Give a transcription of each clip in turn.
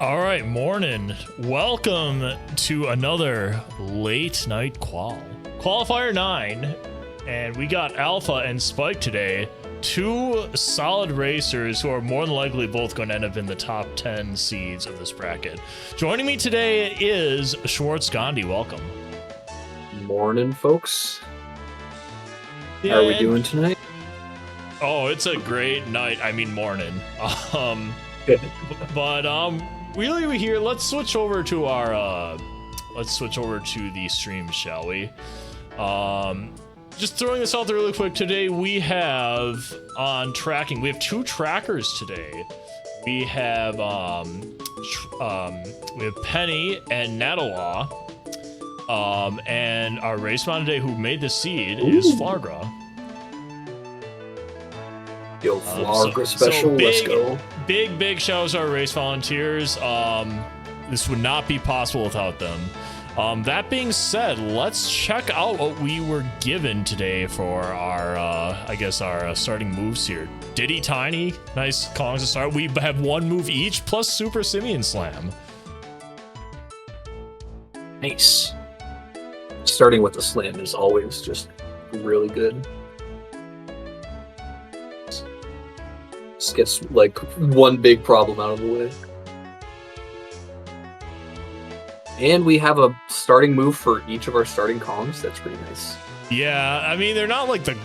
All right, morning. Welcome to another late night Qualifier 9, and we got Alpha and Spike today. Two solid racers who are more than likely both going to end up in the top 10 seeds of this bracket. Joining me today is Schwartz Gandhi. Welcome. Morning, folks. How are we doing tonight? Oh, it's a great night. I mean, morning. Really, we here. Let's switch over to the stream, shall we? Just throwing this out there really quick. Today we have on tracking. We have two trackers today. We have Penny and Natawa. And our race mod today, who made the seed, is Flargra. Yo, Flargra special. Let's go. Big shout out to our race volunteers. This would not be possible without them. That being said, let's check out what we were given today for our, our starting moves here. Diddy Tiny, nice Kongs to start. We have one move each plus Super Simian Slam. Nice. Starting with the slam is always just really good. Just gets like one big problem out of the way. And we have a starting move for each of our starting Kongs. That's pretty nice. Yeah, I mean, they're not like the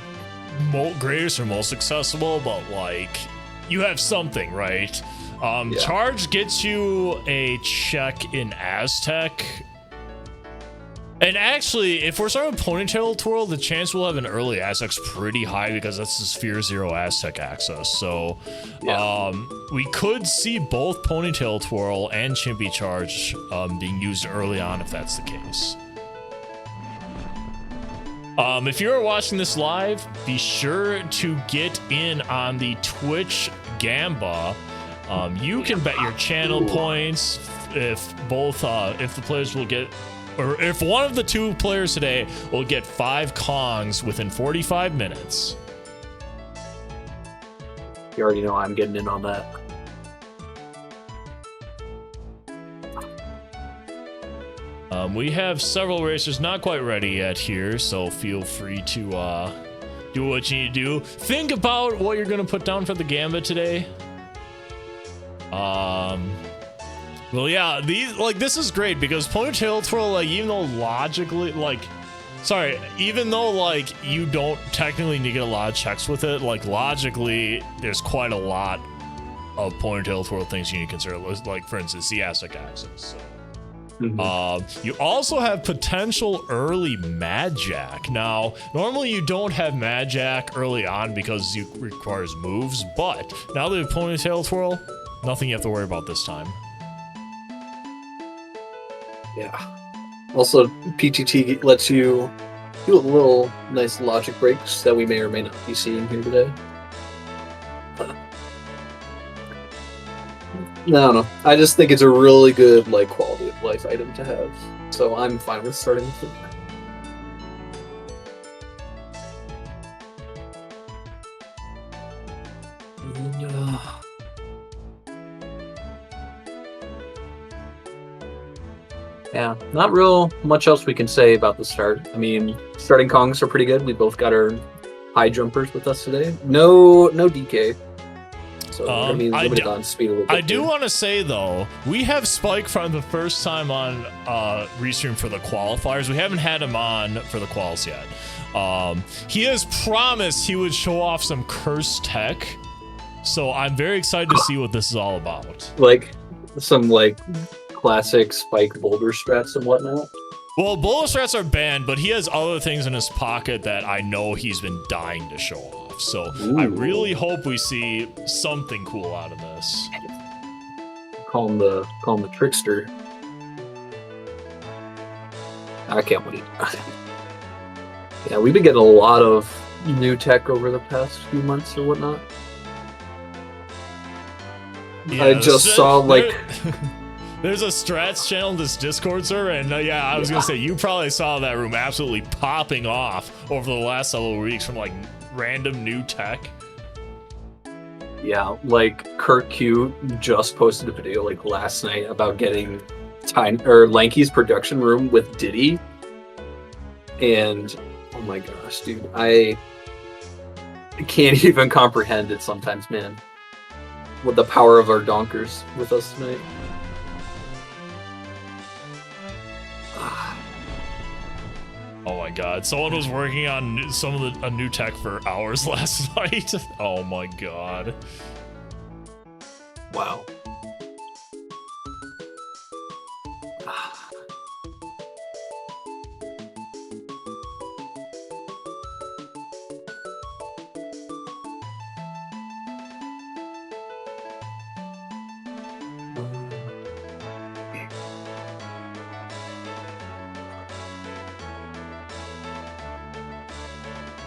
greatest or most accessible, but like you have something, right? Yeah. Charge gets you a check in Aztec. And actually, if we're starting with Ponytail Twirl, the chance we'll have an early Aztec's pretty high because that's the Sphere Zero Aztec access. So, yeah. We could see both Ponytail Twirl and Chimpy Charge being used early on if that's the case. If you're watching this live, be sure to get in on the Twitch Gamba. You can bet your channel points if the players will get. Or if one of the two players today will get 5 Kongs within 45 minutes. You already know I'm getting in on that. We have several racers not quite ready yet here, so feel free to do what you need to do. Think about what you're going to put down for the Gambit today. Well, yeah, this is great because Ponytail Twirl, like, even though you don't technically need to get a lot of checks with it, like, logically, there's quite a lot of Ponytail Twirl things you need to consider, like, for instance, the Aztec access. So. You also have potential early Mad Jack. Now, normally you don't have Mad Jack early on because it requires moves, but now that you have Ponytail Twirl, nothing you have to worry about this time. Yeah. Also, PTT lets you do a little nice logic breaks that we may or may not be seeing here today. I don't know. I just think it's a really good quality of life item to have. So I'm fine with starting with it. Yeah, not real much else we can say about the start. I mean, starting Kongs are pretty good. We both got our high jumpers with us today. No DK. So we're gonna be limited on speed a little bit. I do want to say though, we have Spike from the first time on Restream for the qualifiers. We haven't had him on for the quals yet. He has promised he would show off some curse tech. So I'm very excited to see what this is all about. Like some classic Spike boulder strats and whatnot. Well, boulder strats are banned, but he has other things in his pocket that I know he's been dying to show off. So I really hope we see something cool out of this. Call him the trickster. I can't wait. Yeah, we've been getting a lot of new tech over the past few months or whatnot. Yeah, I just saw there's a strats channel in this Discord server, and I was gonna say you probably saw that room absolutely popping off over the last several weeks from random new tech. Yeah, like Kurt Q just posted a video like last night about getting Lanky's production room with Diddy, and oh my gosh, dude, I can't even comprehend it sometimes, man. With the power of our donkers with us tonight. Oh my god, someone was working on a new tech for hours last night. Oh my god. Wow.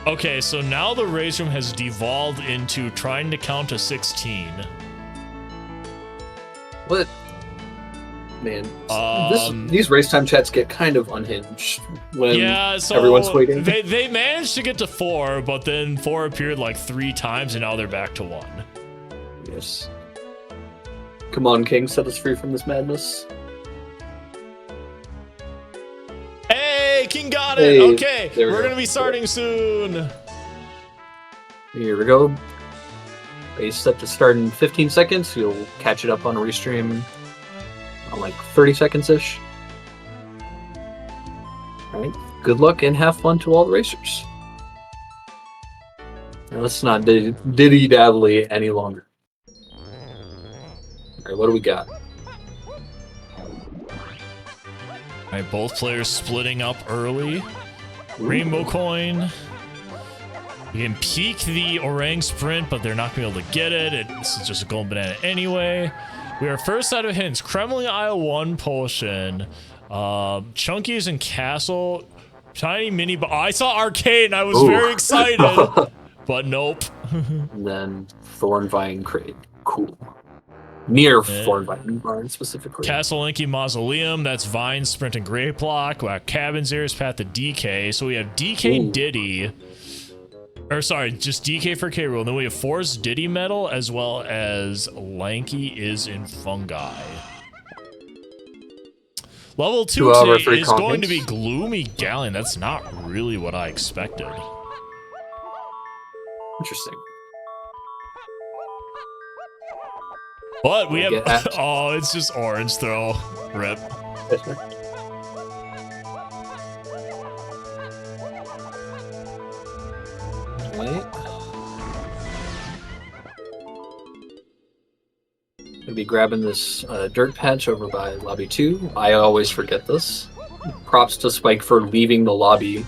Okay, so now the race room has devolved into trying to count to 16. What? Man, these race time chats get kind of unhinged when everyone's waiting. They managed to get to 4, but then 4 appeared like 3 times, and now they're back to 1. Yes. Come on, King, set us free from this madness. Hey, King got it! Okay, we're gonna be starting soon. Here we go. Race set to start in 15 seconds. You'll catch it up on a restream on like 30 seconds-ish. Alright, good luck and have fun to all the racers. Now, let's not diddy-daddly any longer. Alright, what do we got? Alright, both players splitting up early. Ooh. Rainbow coin. You can peek the orang sprint, but they're not going to be able to get it. This is just a golden banana anyway. We are first out of hints. Kremlin Isle 1 potion. Chunkies and Castle. Tiny mini. I saw Arcade and I was very excited. But nope. And then Thornvine Crate. Cool. Near Thornvine Barn specifically. Castle Linky Mausoleum. That's Vine, Sprint, and Great Block. We have Cabins, Air's Path to DK. So we have DK Diddy. Or sorry, just DK for K. Rool. And then we have Force Diddy Metal as well as Lanky is in Fungi. Level 2 today is going to be Gloomy Galleon. That's not really what I expected. Interesting. But we have... Oh, it's just orange throw. Rip. Gonna be grabbing this dirt patch over by lobby 2. I always forget this. Props to Spike for leaving the lobby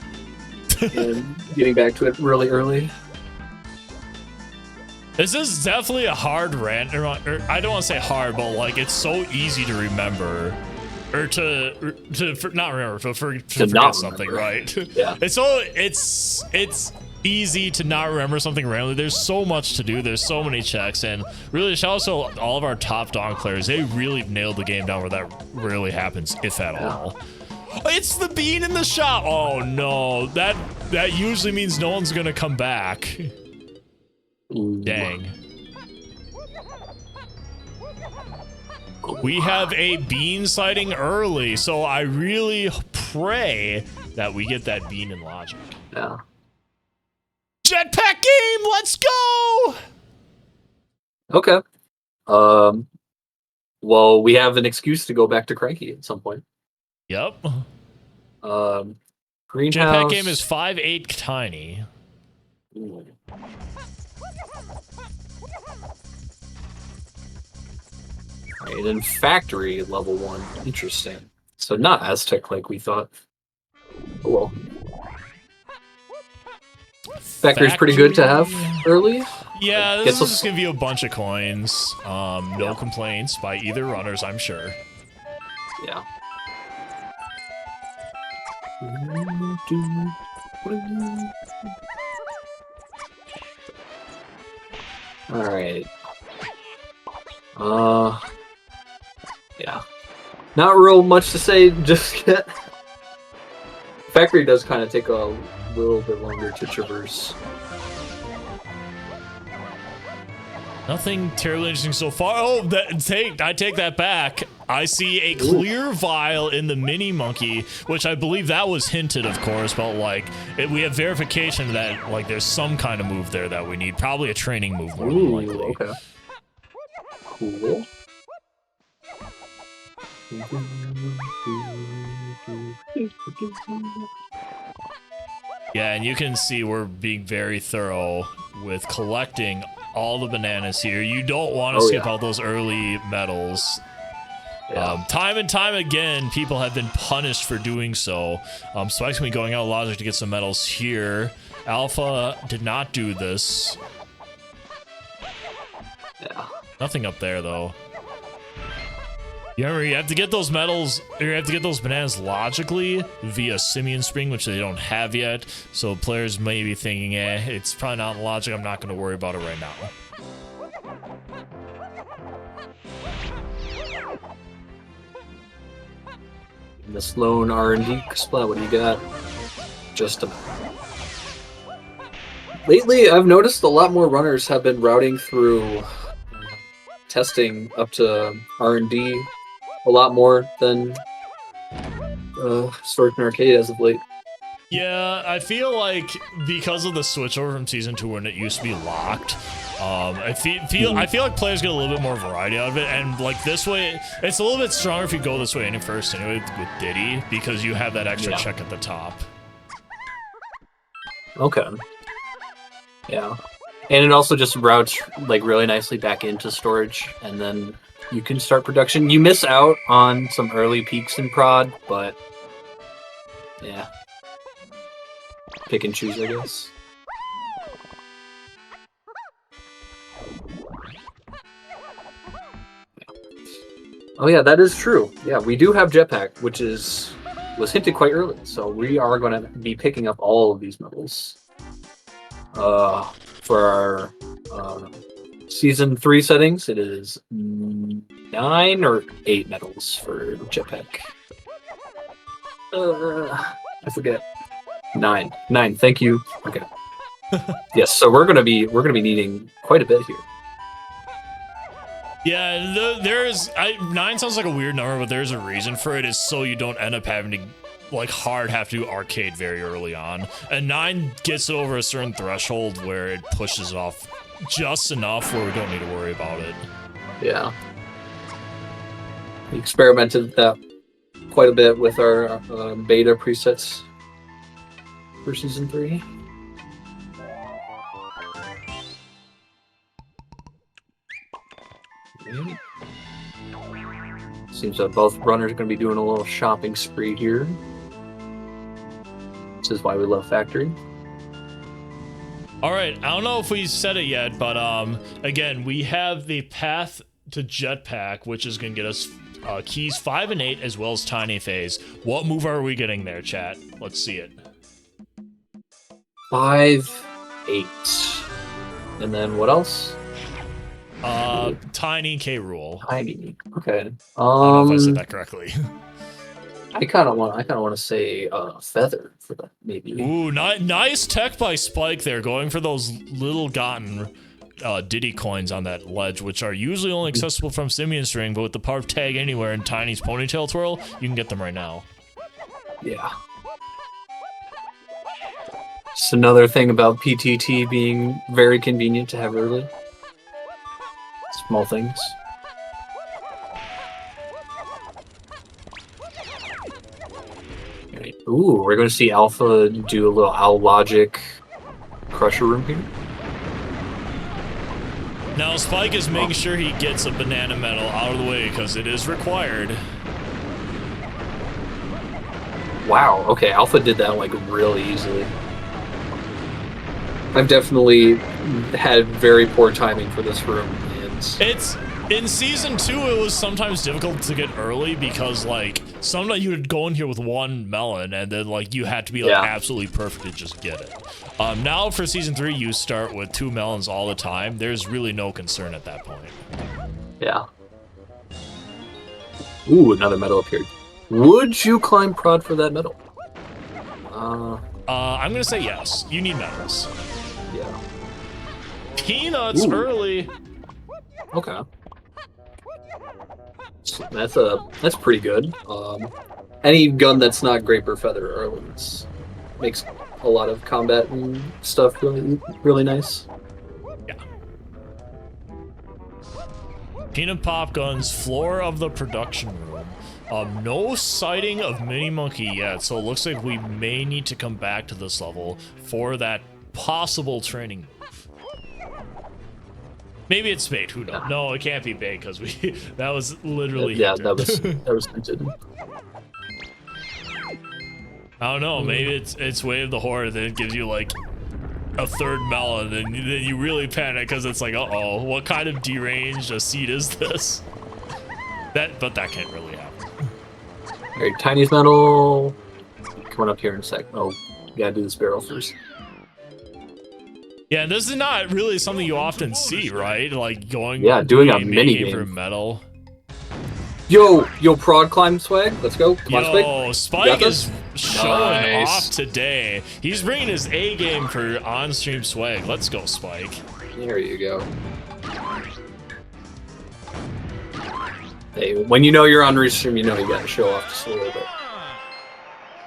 and getting back to it really early. This is definitely a hard rant. I don't want to say hard, but like it's so easy to remember, or to not remember, to forget something, right? Yeah. It's easy to not remember something randomly. There's so much to do. There's so many checks, and really shout out to all of our top donk players. They really nailed the game down where that rarely happens, if at all. It's the bean in the shop. Oh no, that usually means no one's gonna come back. Dang. We have a bean sighting early, so I really pray that we get that bean in logic. Yeah. Jetpack game, let's go! Okay. Well, we have an excuse to go back to Cranky at some point. Yep. Greenhouse. Jetpack game is 5'8" tiny. Ooh. Right, and factory level 1. Interesting. So not Aztec like we thought. Oh well. Factory's pretty good to have early. Yeah, this is just gonna be a bunch of coins. No complaints by either runners, I'm sure. Yeah. Alright. Yeah. Not real much to say just yet. Factory does kind of take a little bit longer to traverse. Nothing terribly interesting so far. Oh, I take that back. I see a clear vial in the mini monkey, which I believe that was hinted, of course, but like we have verification that like there's some kind of move there that we need. Probably a training move more than likely. Okay. Cool. Yeah, and you can see we're being very thorough with collecting all the bananas here. You don't want to skip out those early medals. Yeah. Time and time again, people have been punished for doing so. Spike's gonna be going out logic to get some medals here. Alpha did not do this. Yeah. Nothing up there though. You remember, you have to get those medals, or you have to get those bananas logically via Simian Spring, which they don't have yet. So players may be thinking, it's probably not logic, I'm not going to worry about it right now. This lone R&D splat, what do you got? Just a... Lately, I've noticed a lot more runners have been routing through testing up to R&D a lot more than Storage and Arcade as of late. Yeah, I feel like because of the switchover from Season 2 when it used to be locked, I feel like players get a little bit more variety out of it, and like this way, it's a little bit stronger if you go this way any first anyway with Diddy, because you have that extra check at the top. Okay. Yeah. And it also just routes like really nicely back into storage, and then you can start production. You miss out on some early peaks in prod, but yeah. Pick and choose, I guess. Oh yeah, that is true. Yeah, we do have Jetpack, which was hinted quite early, so we are going to be picking up all of these medals. For our Season 3 settings, it is 9 or 8 medals for Jetpack. I forget. 9. 9. Thank you. Okay. Yes. So we're gonna be needing quite a bit here. Yeah. Nine sounds like a weird number, but there's a reason for it. Is so you don't end up having to have to do arcade very early on. And 9 gets it over a certain threshold where it pushes it off just enough where we don't need to worry about it. Yeah. We experimented with that quite a bit with our beta presets for Season 3. Seems that both runners are going to be doing a little shopping spree here. This is why we love Factory. All right, I don't know if we said it yet, but again, we have the path to Jetpack, which is going to get us keys 5 and 8, as well as Tiny Phase. What move are we getting there, chat? Let's see it. 5, 8. And then what else? Tiny K Rule. Tiny. Okay. I don't know if I said that correctly. I kind of want to say Feather for that, maybe. Ooh, nice tech by Spike there, going for those little gotten Diddy coins on that ledge, which are usually only accessible from Simian String, but with the power of Tag Anywhere and Tiny's Ponytail Twirl, you can get them right now. Yeah. Just another thing about PTT being very convenient to have early. Small things. Right. Ooh, we're going to see Alpha do a little Owl Logic Crusher Room here. Now Spike is making sure he gets a banana medal out of the way because it is required. Wow, okay, Alpha did that like really easily. I've definitely had very poor timing for this room. It's in Season 2, it was sometimes difficult to get early because like sometimes you would go in here with one melon and then like you had to be like absolutely perfect to just get it. Now for Season 3, you start with 2 melons all the time. There's really no concern at that point. Yeah. Ooh, another medal appeared. Would you climb prod for that medal? I'm gonna say yes. You need medals. Yeah. Peanuts early. Okay. So that's pretty good. Any gun that's not grape or feather Erlin's makes a lot of combat and stuff really nice. Yeah. Peanut pop guns, floor of the production room. No sighting of Mini Monkey yet, so it looks like we may need to come back to this level for that possible training move. Maybe it's bait. Who knows? No, it can't be bait because that was literally that was hinted. I don't know. Maybe it's Wave the Horde, then it gives you like a third melon, and then you really panic because it's like, uh-oh, what kind of deranged a seed is this? But that can't really happen. All right, Tiny's metal. Coming up here in a sec. Oh, you gotta do this barrel first. Yeah, this is not really something you often see, right? Like doing a mini game for metal. Yo, prod climb swag. Let's go. Come on, Spike. Yo, Spike is showing off today. He's bringing his A game for on-stream swag. Let's go, Spike. There you go. Hey, when you know you're on restream, you know you gotta show off just a little bit.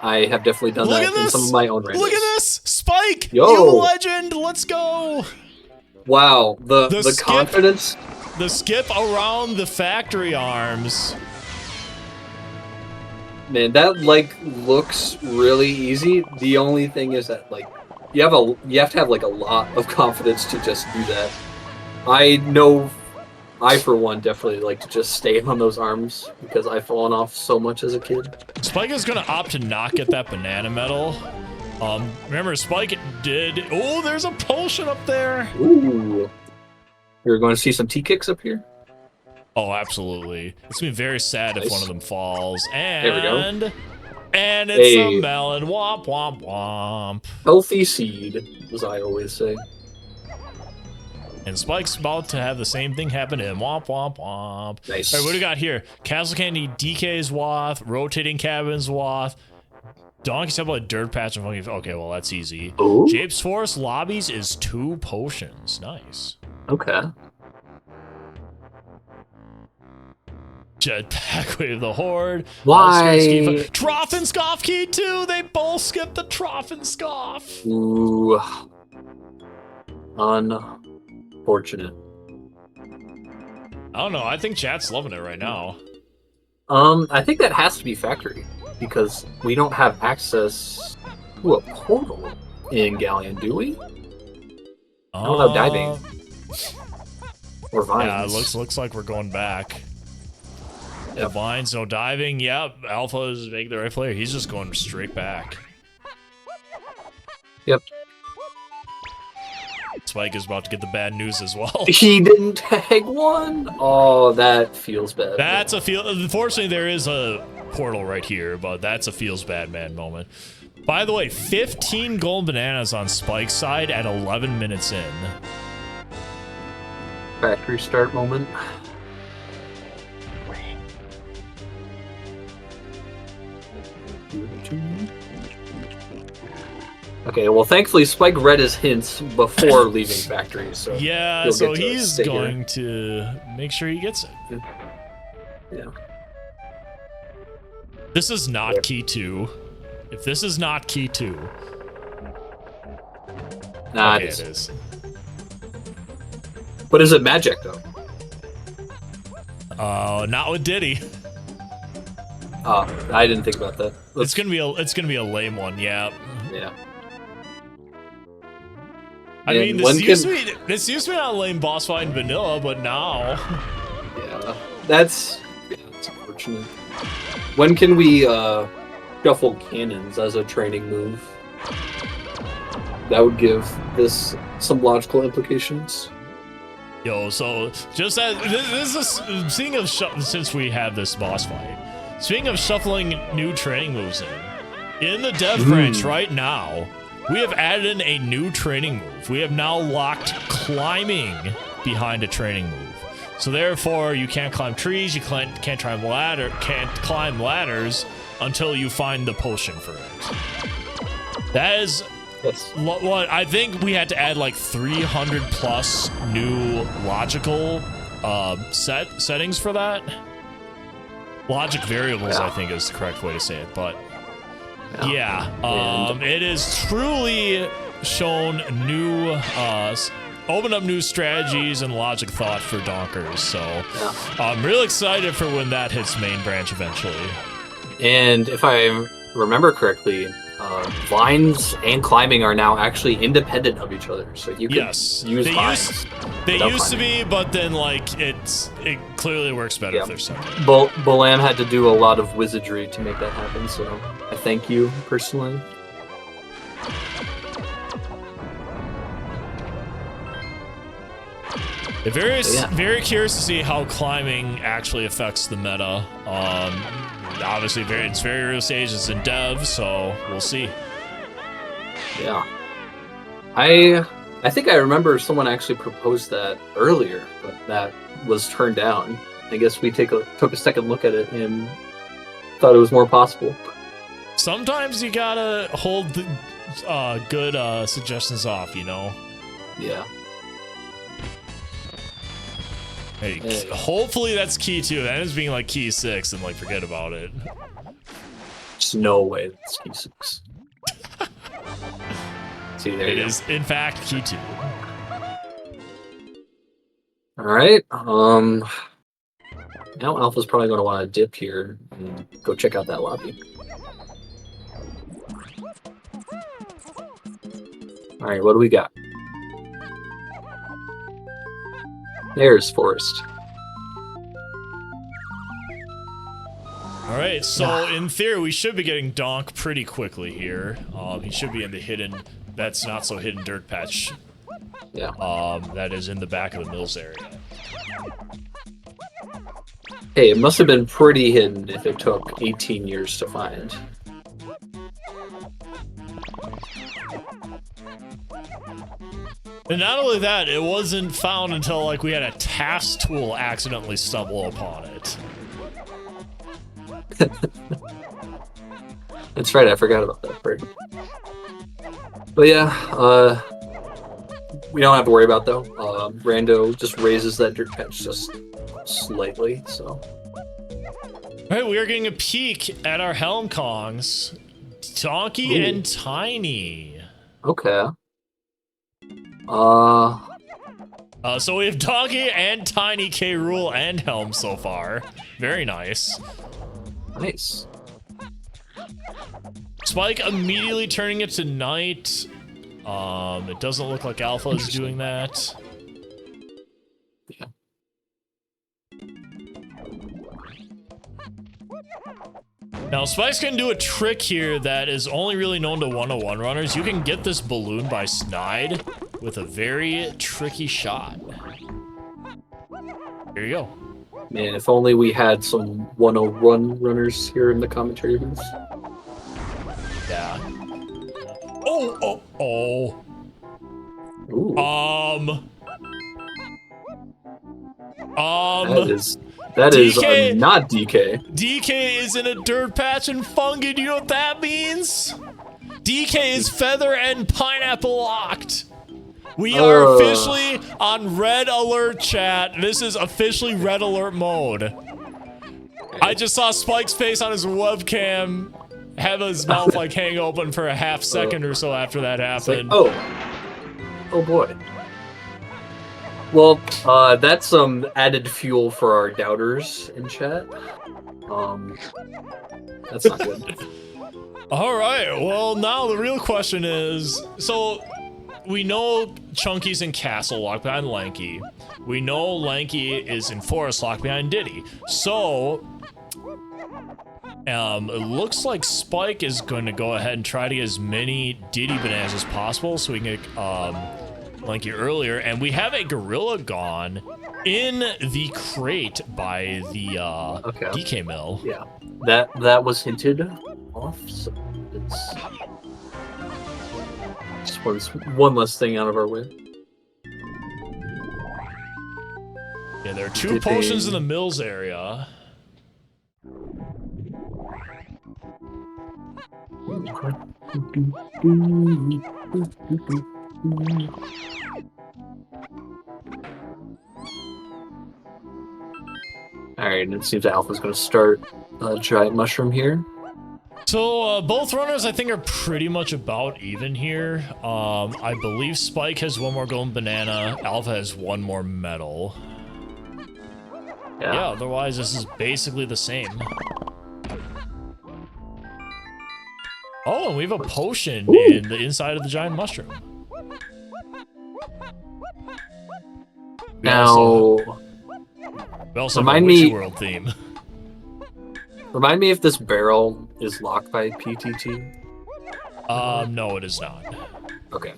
I have definitely done that in some of my own randoms. Look at this! Spike! Yo! You legend! Let's go! Wow, the confidence. The skip around the factory arms. Man, that like looks really easy. The only thing is that like you have to have like a lot of confidence to just do that. I know I for one definitely like to just stay on those arms because I've fallen off so much as a kid. Spike is gonna opt to not get that banana medal. Remember Spike did. Oh, there's a potion up there. Ooh. You're going to see some T-kicks up here? Oh, absolutely. It's gonna be very sad if one of them falls. And there we go. And it's a melon. Womp womp womp. Healthy seed, as I always say. And Spike's about to have the same thing happen to him. Womp womp womp. Nice. All right, what do we got here? Castle Candy, DK's Wath, Rotating Cabins Wath, Donkey's Temple, Dirt Patch, and Funky. Okay, well that's easy. Ooh. Japes Forest Lobbies is 2 potions. Nice. Okay. Jetpack Wave the Horde. Why? Trough and Scoff Key 2. They both skipped the Trough and Scoff. Ooh. Unfortunate. I don't know. I think chat's loving it right now. I think that has to be factory because we don't have access to a portal in Galleon, do we? I don't know, diving. Or vines. Yeah, it looks like we're going back. Yep. Yeah, vines, no diving. Yep, Alpha is making the right player. He's just going straight back. Yep. Spike is about to get the bad news as well. He didn't tag one? Oh, that feels bad. That's a feel. Unfortunately, there is a portal right here, but that's a feels bad man moment. By the way, 15 golden bananas on Spike's side at 11 minutes in. Factory start moment. Okay, well, thankfully, Spike read his hints before leaving factory, so yeah, so he's going to make sure he gets it. Yeah. This is not key 2. If this is not key 2, nah, okay, it is. But is it magic though? Not with Diddy. I didn't think about that. It's gonna be a lame one, yeah. Yeah. I mean, this used to be not a lame boss fight in vanilla, but now. Yeah, that's unfortunate. When can we shuffle cannons as a training move? That would give this some logical implications. Yo, so just as this is speaking of since we have this boss fight, speaking of shuffling new training moves in the dev branch right now, we have added in a new training move. We have now locked climbing behind a training move. So therefore, you can't climb trees, you can't climb ladders until you find the potion for it. That is what I think we had to add like 300 plus new logical settings for that. Logic variables, I think, is the correct way to say it. But yeah, it is truly shown new, open up new strategies and logic thought for donkers. So I'm real excited for when that hits main branch eventually. And if I remember correctly, vines and climbing are now actually independent of each other, so you can use vines. They used to be, but then like it clearly works better if they're separate. Bolam had to do a lot of wizardry to make that happen, so I thank you personally. Very curious to see how climbing actually affects the meta. Obviously, it's very early stages in dev, so we'll see. Yeah, I think I remember someone actually proposed that earlier, but that was turned down. I guess we took a second look at it and thought it was more possible. Sometimes you gotta hold the good suggestions off, you know. Yeah. Hey, hopefully that's key 2. That is being like key 6 and like forget about it. There's no way that's key 6. See, there it is in fact key 2. All right. Now Alpha's probably going to want to dip here and go check out that lobby. All right, what do we got? There's Forest. All right, so in theory, we should be getting Donk pretty quickly here. He should be in the hidden, that's not so hidden dirt patch. Yeah. That is in the back of the mills area. Hey, it must have been pretty hidden if it took 18 years to find. And not only that, it wasn't found until like we had a task tool accidentally stumble upon it. That's right, I forgot about that part. But yeah, we don't have to worry about though. Rando just raises that dirt patch just slightly, so. Alright, we are getting a peek at our Helm Kongs. Donkey and Tiny. Okay. So we have Donkey and Tiny, K. Rool and Helm so far. Very nice. Nice. Spike immediately turning it to night. It doesn't look like Alpha is doing that. Yeah. Now, Spike's gonna do a trick here that is only really known to 101 runners. You can get this balloon by snide with a very tricky shot. Here you go. Man, if only we had some 101 runners here in the commentary booth. Yeah. Oh. Ooh. That DK, is not DK. DK is in a dirt patch and fungi. Do you know what that means? DK is feather and pineapple locked. We are officially on red alert, chat. This is officially red alert mode. I just saw Spike's face on his webcam have his mouth like hang open for a half second or so after that happened. Like, oh boy. Well, that's some added fuel for our doubters in chat. That's not good. All right. Well, now the real question is, so we know Chunky's in Castle Lock behind Lanky. We know Lanky is in Forest Lock behind Diddy. So it looks like Spike is going to go ahead and try to get as many Diddy bananas as possible so we can get Lanky earlier. And we have a Gorilla Gone in the crate by the DK mill. Yeah, that was hinted off, so it's just one less thing out of our way. Yeah, there are 2 potions in the mills area. All right, and it seems Alpha's going to start a giant mushroom here. So both runners, I think, are pretty much about even here. I believe Spike has one more golden banana. Alpha has one more medal. Yeah, otherwise this is basically the same. Oh, and we have a potion in the inside of the giant mushroom. Now, we also have a Witchy World theme. Remind me if this barrel is locked by PTT? No, it is not. Okay.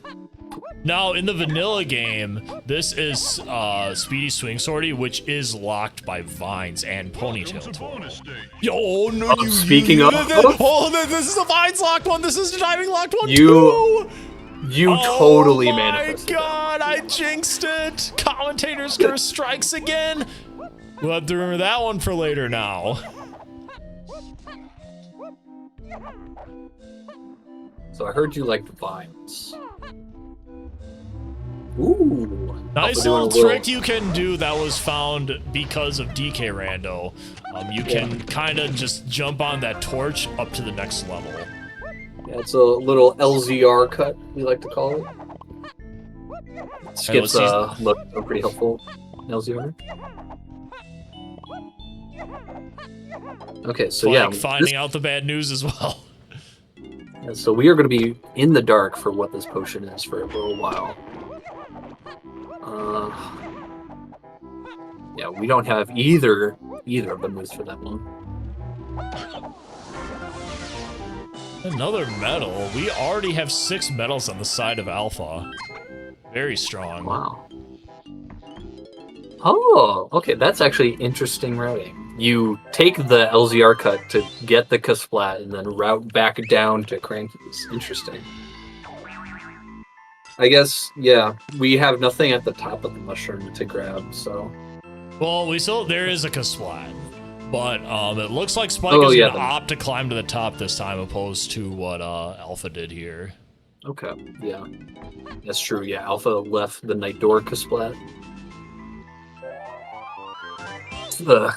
Now, in the vanilla game, this is Speedy Swing Sortie, which is locked by vines and ponytail tool. Yo, no, speaking of... this is a vines locked one. This is a diving locked one, too. You totally manifested. Oh my god, I jinxed it. Commentator's curse strikes again. We'll have to remember that one for later now. So I heard you like the vines. Ooh. Nice little trick you can do that was found because of DK Rando. You can kind of just jump on that torch up to the next level. Yeah, it's a little LZR cut, we like to call it. Skips look pretty helpful. LZR. Okay, so like finding out the bad news as well. Yeah, so we are going to be in the dark for what this potion is for a little while. Yeah, we don't have either of the moves for that one. Another medal. We already have 6 medals on the side of Alpha. Very strong. Wow. Oh, okay, that's actually interesting routing. You take the LZR cut to get the Kasplat and then route back down to Cranky's. Interesting. I guess, yeah, we have nothing at the top of the mushroom to grab, so... Well, there is a Kasplat, but it looks like Spike is going to opt to climb to the top this time, opposed to what Alpha did here. Okay, yeah. That's true, yeah. Alpha left the Night Door Kasplat.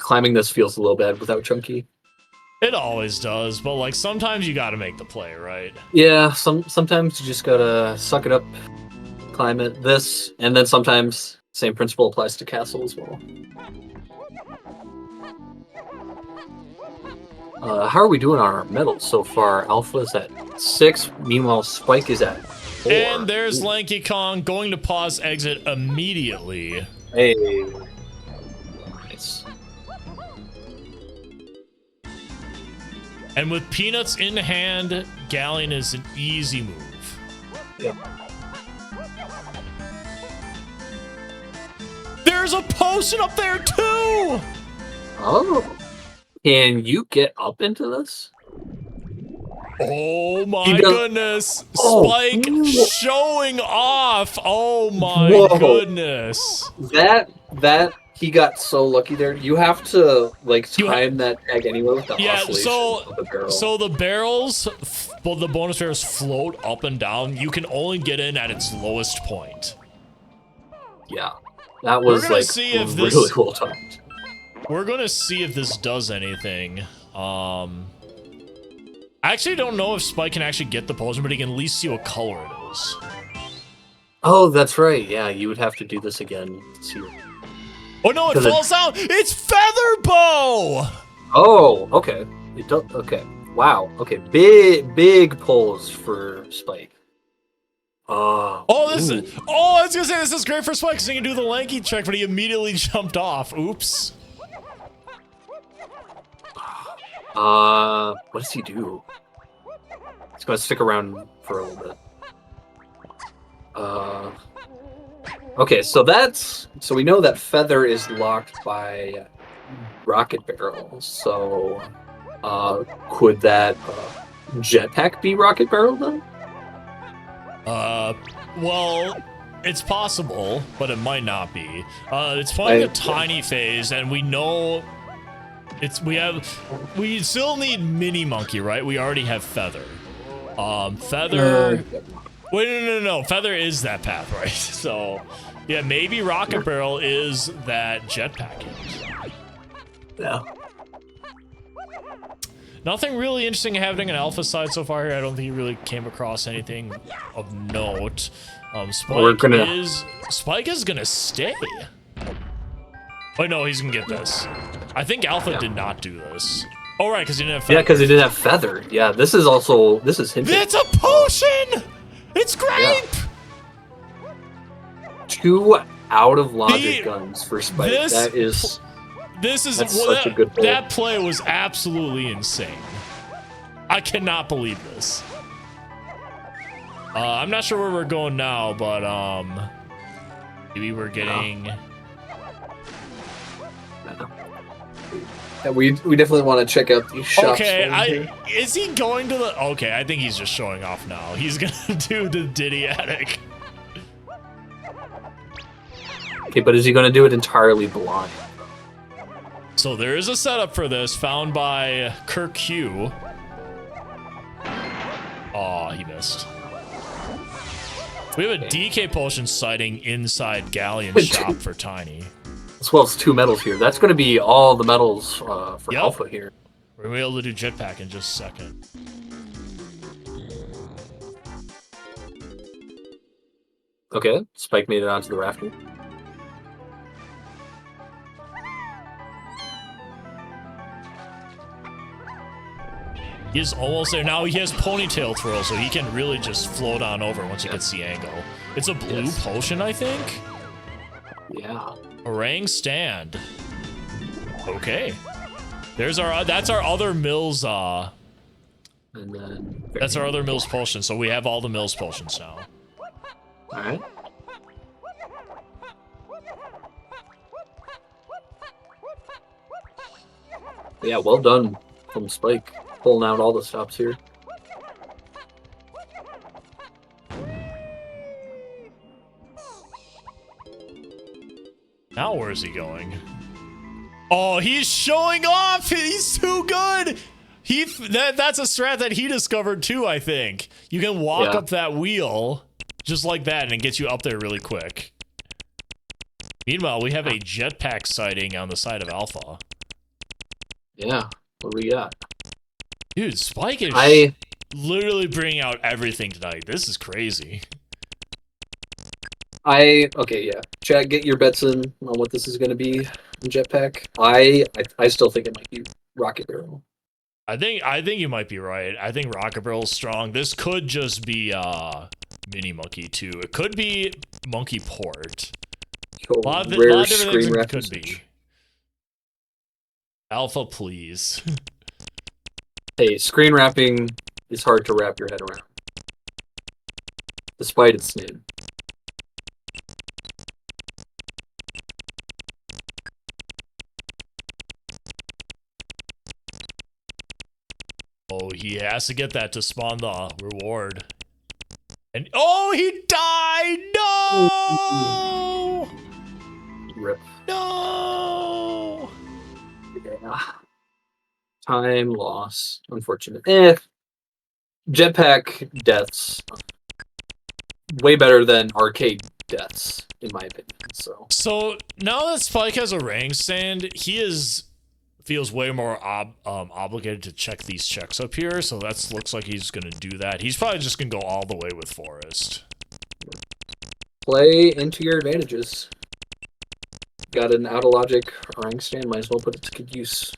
Climbing this feels a little bad without Chunky. It always does, but like sometimes you gotta make the play, right? Yeah, sometimes you just gotta suck it up, climb it, and then sometimes same principle applies to Castle as well. How are we doing on our medals so far? Alpha is at 6, meanwhile Spike is at 4. And there's Lanky Kong going to pause exit immediately. Hey. Nice. And with Peanuts in hand, Galleon is an easy move. Yep. There's a potion up there too! Oh. Can you get up into this? Oh my goodness. Spike showing off. Oh my goodness. That he got so lucky there. You have to like time that tag anyway with the oscillation of the barrel. So the barrels, well, the bonus barrels float up and down. You can only get in at its lowest point. Yeah. That was like really cool timed. We're gonna see if this does anything. I actually don't know if Spike can actually get the potion, but he can at least see what color it is. Oh, that's right. Yeah, you would have to do this again to see. Oh no, it falls out! It's Feather Bow! Oh, okay. It does. Okay. Wow. Okay. Big pulls for Spike. I was gonna say this is great for Spike because he can do the lanky check, but he immediately jumped off. Oops. What does he do? He's gonna stick around for a little bit. Okay, so we know that Feather is locked by Rocket Barrel. So, could that Jetpack be Rocket Barrel then? Well, it's possible, but it might not be. It's playing a tiny phase, and we know we still need Mini Monkey, right? We already have Feather. Feather. Wait, no. Feather is that path, right? So, yeah, maybe Rocket Barrel is that Jetpack. Yeah. Nothing really interesting happening on Alpha side so far here. I don't think you really came across anything of note. Spike is gonna stay. Oh no, he's gonna get this. I think Alpha did not do this. Oh right, because he didn't have feather. Yeah, because he didn't have feather. Yeah, this is hinting. It's a potion! It's grape! Yeah. 2 out of logic guns for Spike. That's such a good play. That play was absolutely insane. I cannot believe this. I'm not sure where we're going now, but maybe we're getting. Yeah, we definitely want to check out these shops. Okay, is he going to the? Okay, I think he's just showing off now. He's gonna do the Diddy attic. Okay, but is he gonna do it entirely blind? So there is a setup for this found by Kirk Hugh. Aw, he missed. We have a DK potion sighting inside Galleon's shop for Tiny. As well as 2 medals here. That's going to be all the medals for Alpha here. We're going to be able to do jetpack in just a second. Okay, Spike made it onto the rafter. He is almost there. Now he has ponytail throw, so he can really just float on over once he gets the angle. It's a blue potion, I think? Yeah. Orang stand. Okay. That's our other Mills, and then that's our other Mills potion, so we have all the Mills potions now. Alright. Yeah, well done from Spike. Pulling out all the stops here. Now where's he going? Oh, he's showing off! He's too good! That's a strat that he discovered too, I think. You can walk up that wheel just like that and it gets you up there really quick. Meanwhile, we have a jetpack sighting on the side of Alpha. Yeah, what do we got? Dude, Spike is literally bringing out everything tonight. This is crazy. Okay, yeah. Chad, get your bets in on what this is going to be in jetpack. I still think it might be Rocket Barrel. I think you might be right. I think Rocket Barrel's strong. This could just be Mini Monkey too. It could be Monkey Port. A lot of different things it could be. Alpha, please. Hey, screen wrapping is hard to wrap your head around, despite its name. Oh, he has to get that to spawn the reward. And oh, he died! No! Rip. No! Yeah. Time loss. Unfortunate. Jetpack deaths. Way better than arcade deaths, in my opinion. So now that Spike has a rank stand, feels way more obligated to check these checks up here. So looks like he's gonna do that. He's probably just gonna go all the way with Forest. Play into your advantages. Got an out of logic rank stand, might as well put it to good use.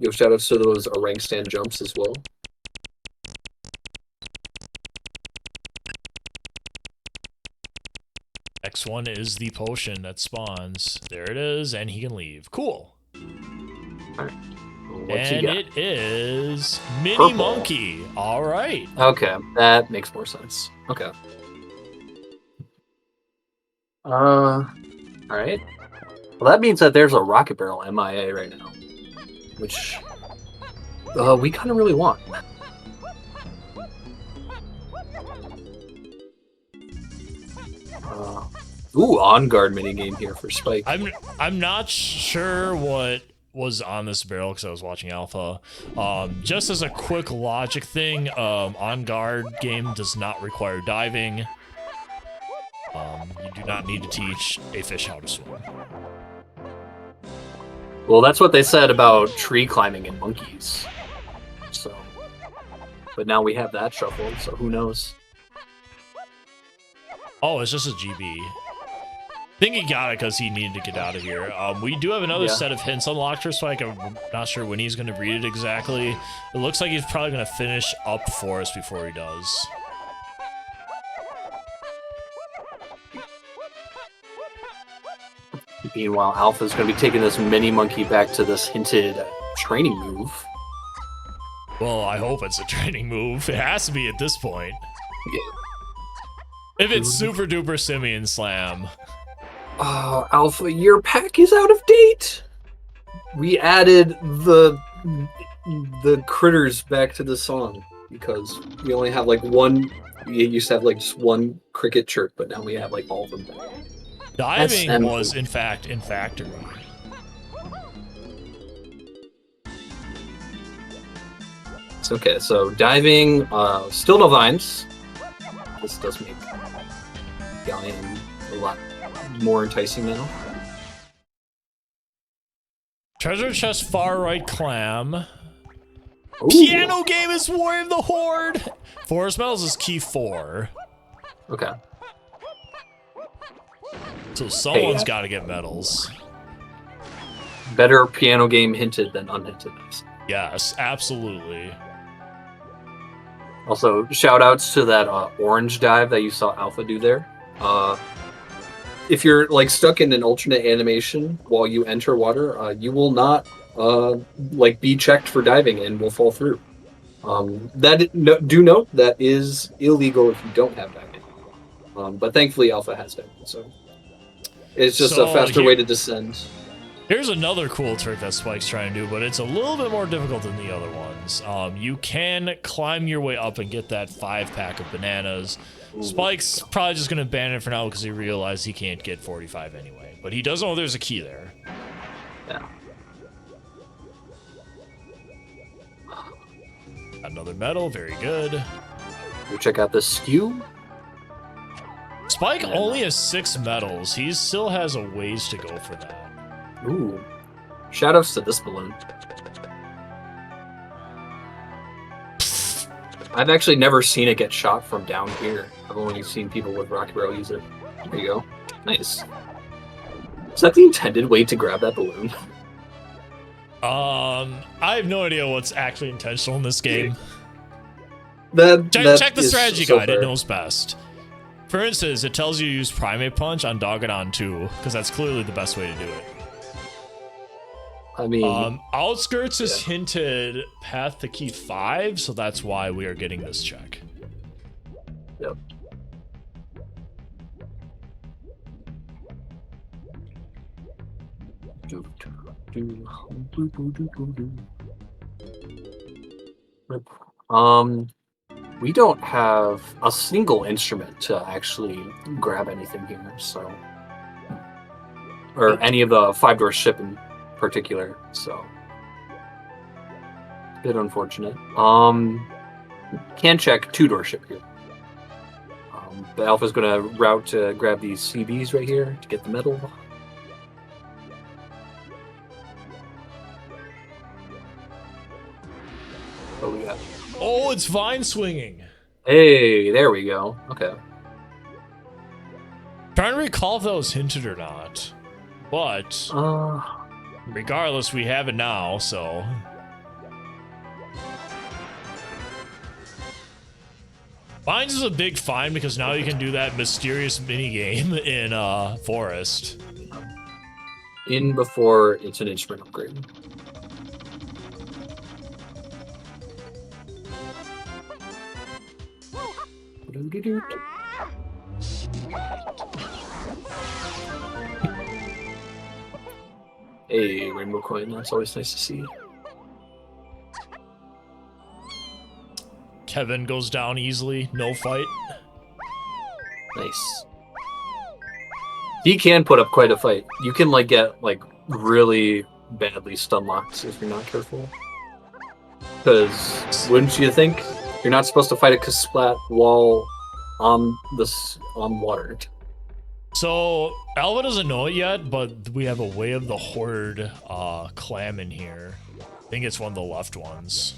Yo, shoutouts to those rank stand jumps as well. Next one is the potion that spawns. There it is, and he can leave. Cool. All right. And it is Mini Monkey. All right. Okay, that makes more sense. Okay. All right. Well, that means that there's a Rocket Barrel MIA right now, which we kind of really want. Ooh, on guard minigame here for Spike. I'm not sure what was on this barrel because I was watching Alpha. Just as a quick logic thing, on guard game does not require diving. You do not need to teach a fish how to swim. Well, that's what they said about tree climbing in monkeys. So, but now we have that shuffled, so who knows? Oh, it's just a GB. I think he got it because he needed to get out of here. We do have another set of hints unlocked for Spike. I'm not sure when he's going to read it exactly. It looks like he's probably going to finish up Forest before he does. Meanwhile, Alpha's going to be taking this mini monkey back to this hinted training move. Well, I hope it's a training move. It has to be at this point. Yeah. If it's super duper Simian Slam. Alpha, your pack is out of date. We added the critters back to the song because we only have like one. We used to have like just one cricket chirp, but now we have like all of them back. Diving was, in fact, in Factory. It's okay, so diving, still no vines. This does make Galleon a lot more enticing now. Treasure chest far right clam. Ooh. Piano game is Warrior of the Horde. Forest Metals is key 4. Okay. So someone's got to get medals. Better piano game hinted than unhinted. Yes, absolutely. Also, shout outs to that orange dive that you saw Alpha do there. If you're like stuck in an alternate animation while you enter water, you will not like be checked for diving and will fall through. Do note that is illegal if you don't have diving. But thankfully Alpha has diving, so it's just a faster way to descend. Here's another cool trick that Spike's trying to do, but it's a little bit more difficult than the other ones. You can climb your way up and get that 5-pack of bananas. Ooh. Spike's probably just going to abandon it for now because he realized he can't get 45 anyway. But he does know there's a key there. Yeah. Another medal, very good. We'll check out the skew. Spike only has 6 medals. He still has a ways to go for that. Ooh. Shoutouts to this balloon. I've actually never seen it get shot from down here. I've only seen people with Rocky Barrel use it. There you go. Nice. Is that the intended way to grab that balloon? I have no idea what's actually intentional in this game. That check the strategy guide. It knows best. For instance, it tells you to use Primate Punch on Dogadon 2, because that's clearly the best way to do it. I mean... Outskirts is hinted path to key 5, so that's why we are getting this check. Yep. We don't have a single instrument to actually grab anything here, so... Or any of the 5-door ship in particular, so... A bit unfortunate. Can check 2-door ship here. The Alpha's gonna route to grab these CBs right here to get the medal. What we got? Oh, it's vine swinging. Hey, there we go. Okay. Trying to recall if that was hinted or not. But regardless, we have it now, so. Vines is a big find because now you can do that mysterious mini game in Forest. In before it's an instrument upgrade. Hey, rainbow coin, that's always nice to see. Kevin goes down easily, no fight. Nice. He can put up quite a fight. You can like get like really badly stun locked if you're not careful. Because wouldn't you think you're not supposed to fight a Kasplat while on water? So Alva doesn't know it yet, but we have a Way of the Horde clam in here. I think it's one of the left ones.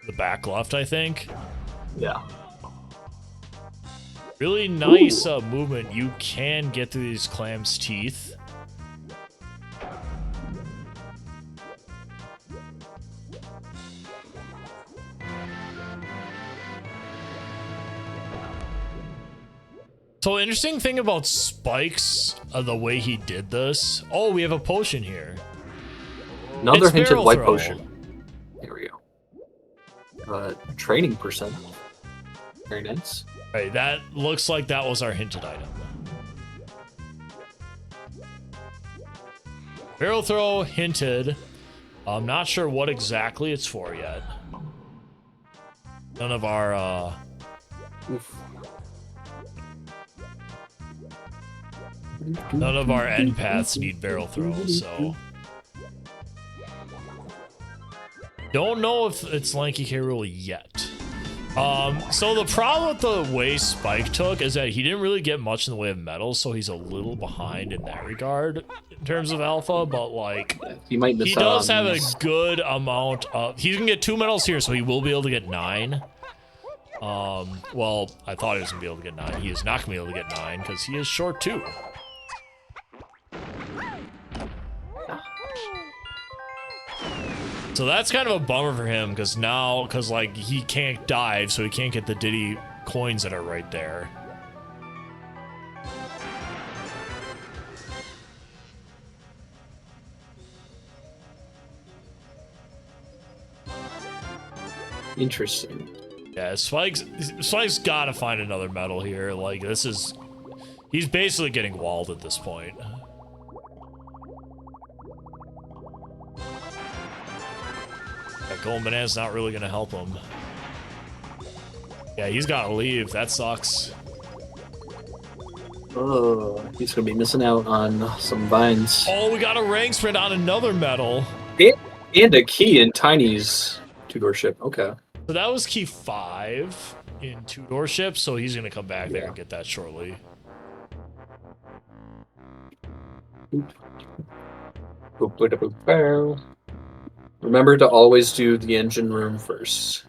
The back left, I think. Yeah. Really nice movement. You can get through these clams' teeth. So interesting thing about Spike's, the way he did this. Oh, we have a potion here. Another It's hinted barrel white throw. potion. There we go. Training percent. Very nice. Right, that looks like that was our hinted item. Barrel throw, hinted. I'm not sure what exactly it's for yet. None of our, none of our end paths need barrel throws, so. Don't know if it's Lanky K. Rool yet. So the problem with the way Spike took is that he didn't really get much in the way of medals, so he's a little behind in that regard in terms of alpha, but like he might miss he out does on have these. a good amount of he can get 2 medals here, so he will be able to get 9. Well, I thought he was gonna be able to get 9. He is not gonna be able to get 9 because he is short 2. So that's kind of a bummer for him because like he can't dive, so he can't get the Diddy coins that are right there. Interesting. Yeah, Spike's gotta find another medal here. Like he's basically getting walled at this point. Golden Banana's not really gonna help him. Yeah, he's gotta leave. That sucks. Oh, he's gonna be missing out on some vines. Oh, we got a rank sprint on another medal. And a key in Tiny's two-door ship. Okay. So that was key 5 in two-door ship, so he's gonna come back there and get that shortly. Remember to always do the engine room first.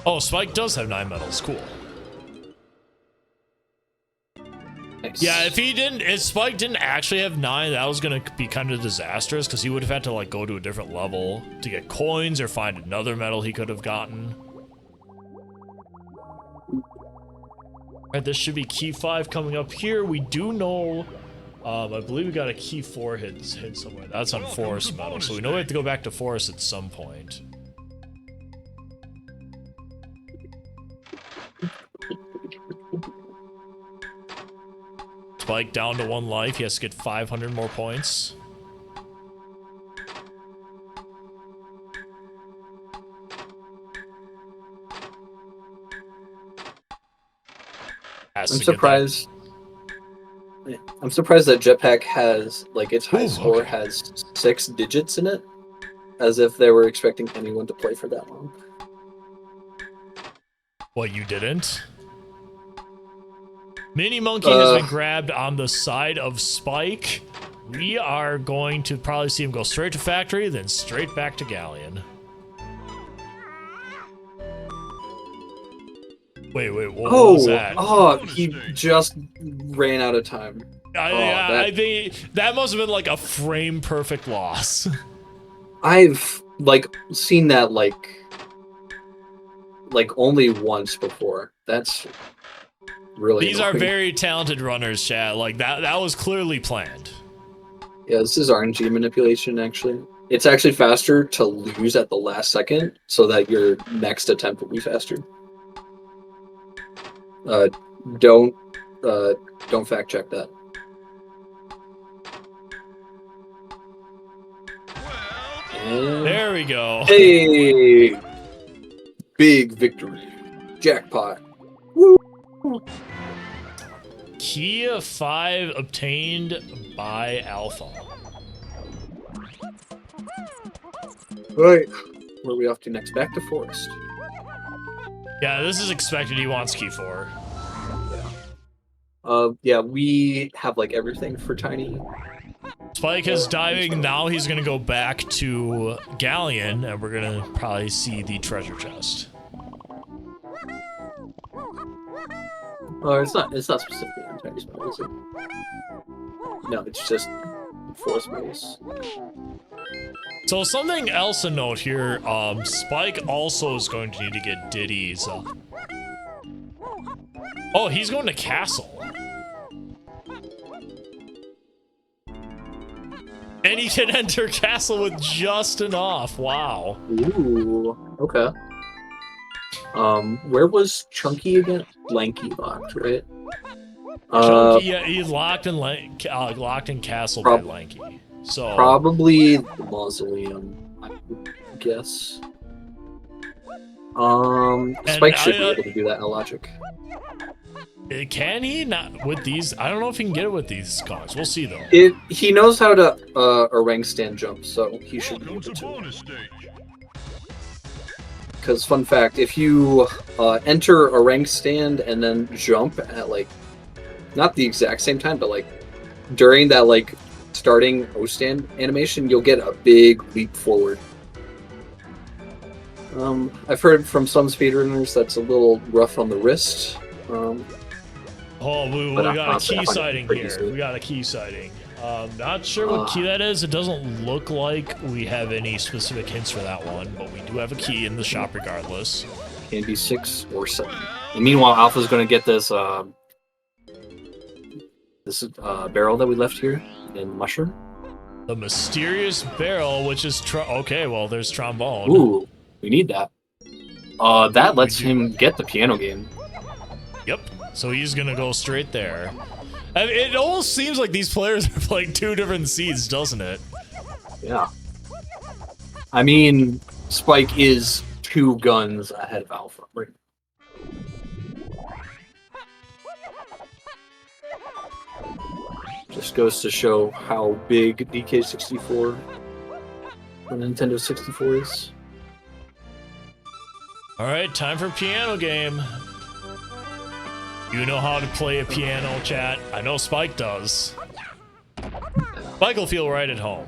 Oh, Spike does have 9 medals. Cool. Nice. Yeah, if Spike didn't actually have 9, that was gonna be kind of disastrous because he would have had to like go to a different level to get coins or find another medal he could have gotten. Alright, this should be key 5 coming up here. We do know, I believe we got a key 4 hit somewhere. That's on Forest Medal, so we know we have to go back to Forest at some point. Spike down to 1 life. He has to get 500 more points. I'm surprised. I'm surprised that Jetpack has like its high score has 6 digits in it, as if they were expecting anyone to play for that long. What, you didn't? Mini Monkey has been grabbed on the side of Spike. We are going to probably see him go straight to Factory, then straight back to Galleon. Wait, what was that? Oh, he just ran out of time. I think that must have been like a frame perfect loss. I've like seen that like only once before. That's really These annoying. are very talented runners, chat. Like that was clearly planned. Yeah, this is RNG manipulation actually. It's actually faster to lose at the last second so that your next attempt will be faster. Don't fact check that. And There we go. hey, big victory, jackpot. Woo. Key 5 obtained by Alpha. Right, where are we off to next? Back to Forest. Yeah, this is expected. He wants key 4. Yeah, we have like everything for Tiny. Spike is diving. Now he's gonna go back to Galleon, and we're gonna probably see the treasure chest. Oh, it's not specifically on Tiny Spell, is it? No, it's just force space. So something else to note here, Spike also is going to need to get Diddy's. Oh, he's going to Castle. And he can enter Castle with just enough. Wow. Ooh, okay. Where was Chunky again? Lanky locked, right? Chunky, yeah, he's locked in Castle by Lanky. So probably the Mausoleum, I would guess. Spike should be able to do that in logic. Can he not with these? I don't know if he can get it with these cars. We'll see though. He knows how to orang stand jump, so he should be able to. Because fun fact, if you enter a rank stand and then jump at like not the exact same time, but like during that like starting O stand animation, you'll get a big leap forward. I've heard from some speedrunners that's a little rough on the wrist. Oh, we got a key sighting here. We got a key sighting. Not sure what key that is. It doesn't look like we have any specific hints for that one, but we do have a key in the shop regardless. Can be 6 or 7. And meanwhile, Alpha's going to get this barrel that we left here in Mushroom. The mysterious barrel, which is okay. Well, there's trombone. Ooh, we need that. That lets him get the piano game. Yep. So he's gonna go straight there. I mean, it almost seems like these players are playing 2 different seeds, doesn't it? Yeah. I mean, Spike is 2 guns ahead of Alpha, right? Just goes to show how big DK64 the Nintendo 64 is. Alright, time for piano game. You know how to play a piano, chat. I know Spike does. Spike will feel right at home.